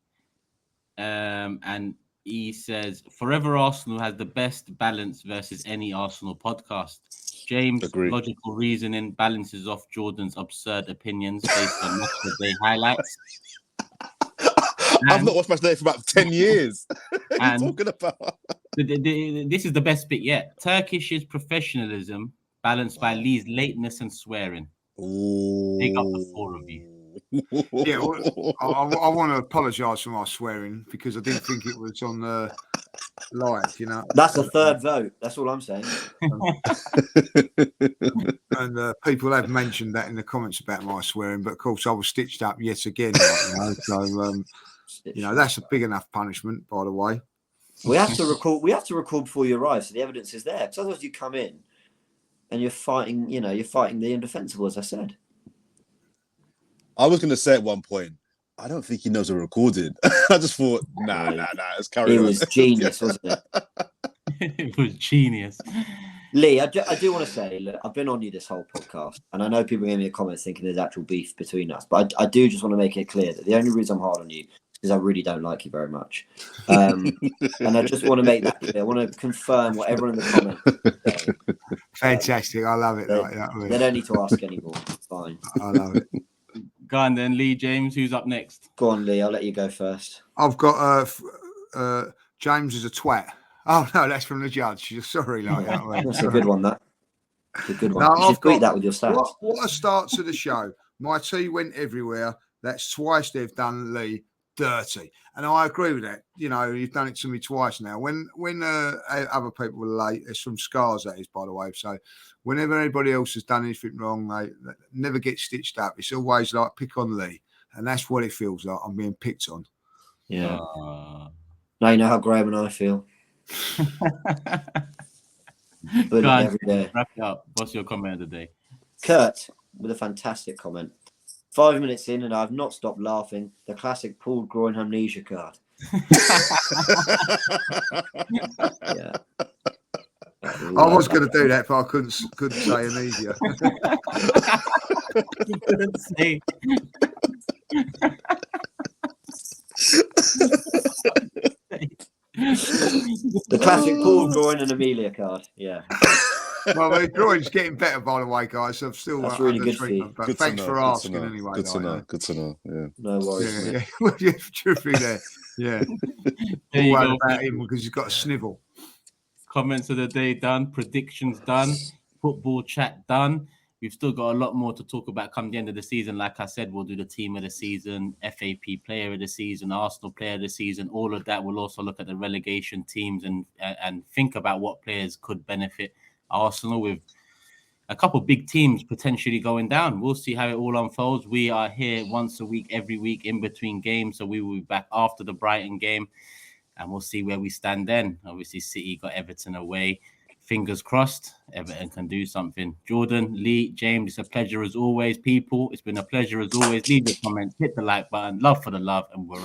And he says, Forever Arsenal has the best balance versus any Arsenal podcast. James' Agreed. Logical reasoning balances off Jordan's absurd opinions based on match of the day highlights. I've not watched Match of the Day for about 10 years. What are you talking about? This is the best bit yet. Turkish's professionalism balanced by Lee's lateness and swearing. Big up the 4 of you. Yeah, well, I want to apologise for my swearing because I didn't think it was on the live, you know. That's a third vote. That's all I'm saying. And people have mentioned that in the comments about my swearing, but of course I was stitched up yet again. So that's a big enough punishment, by the way. We have to record before you arrive, so the evidence is there. Because otherwise you come in and you're fighting the indefensible, as I said. I was going to say at one point, I don't think he knows we're recorded. I just thought, nah, it's carry on. It was genius, wasn't it? It was genius. Lee, I do want to say, look, I've been on you this whole podcast, and I know people gave me a comment thinking there's actual beef between us, but I do just want to make it clear that the only reason I'm hard on you is because I really don't like you very much. And I just want to make that clear. I want to confirm what everyone in the comments said. Fantastic. I love it. They don't need to ask anymore. It's fine. I love it. Go on then, Lee. James, who's up next? Go on, Lee. I'll let you go first. I've got James is a twat. Oh no, that's from the judge. Sorry, That's a good one. That's a good one. You should tweet that with your stats. What a start to the show. My tea went everywhere. That's twice they've done Lee dirty, and I agree with that. You know, you've done it to me twice now. When other people were late, it's from Scars, that is, by the way. So whenever anybody else has done anything wrong, they never get stitched up. It's always like pick on Lee, and that's what it feels like. I'm being picked on. Yeah. Now you know how Graham and I feel. Every day. Wrap it up. What's your comment of the day? Kurt with a fantastic comment. 5 minutes in and I've not stopped laughing. The classic pulled groin amnesia card. I was going to do that, but I couldn't say Amelia. You couldn't say. The classic Paul drawing an Amelia card. Yeah. Well, the drawing's getting better, by the way, guys. I'm still That's really under good treatment, for you. but thanks for asking anyway. Good to know. Good to know. Yeah. No worries, Yeah, mate. yeah. Yeah, truthfully there. Yeah. There you All go. about him because he's got a snivel. Comments of the day done, predictions done, football chat done. We've still got a lot more to talk about come the end of the season. Like I said, we'll do the team of the season, FAP player of the season, Arsenal player of the season, all of that. We'll also look at the relegation teams and think about what players could benefit Arsenal with a couple big teams potentially going down. We'll see how it all unfolds. We are here once a week, every week in between games. So we will be back after the Brighton game and we'll see where we stand then. Obviously, City got Everton away. Fingers crossed, Everton can do something. Jordan, Lee, James, it's a pleasure as always. People, it's been a pleasure as always. Leave your comments, hit the like button. Love for the love, and we're out.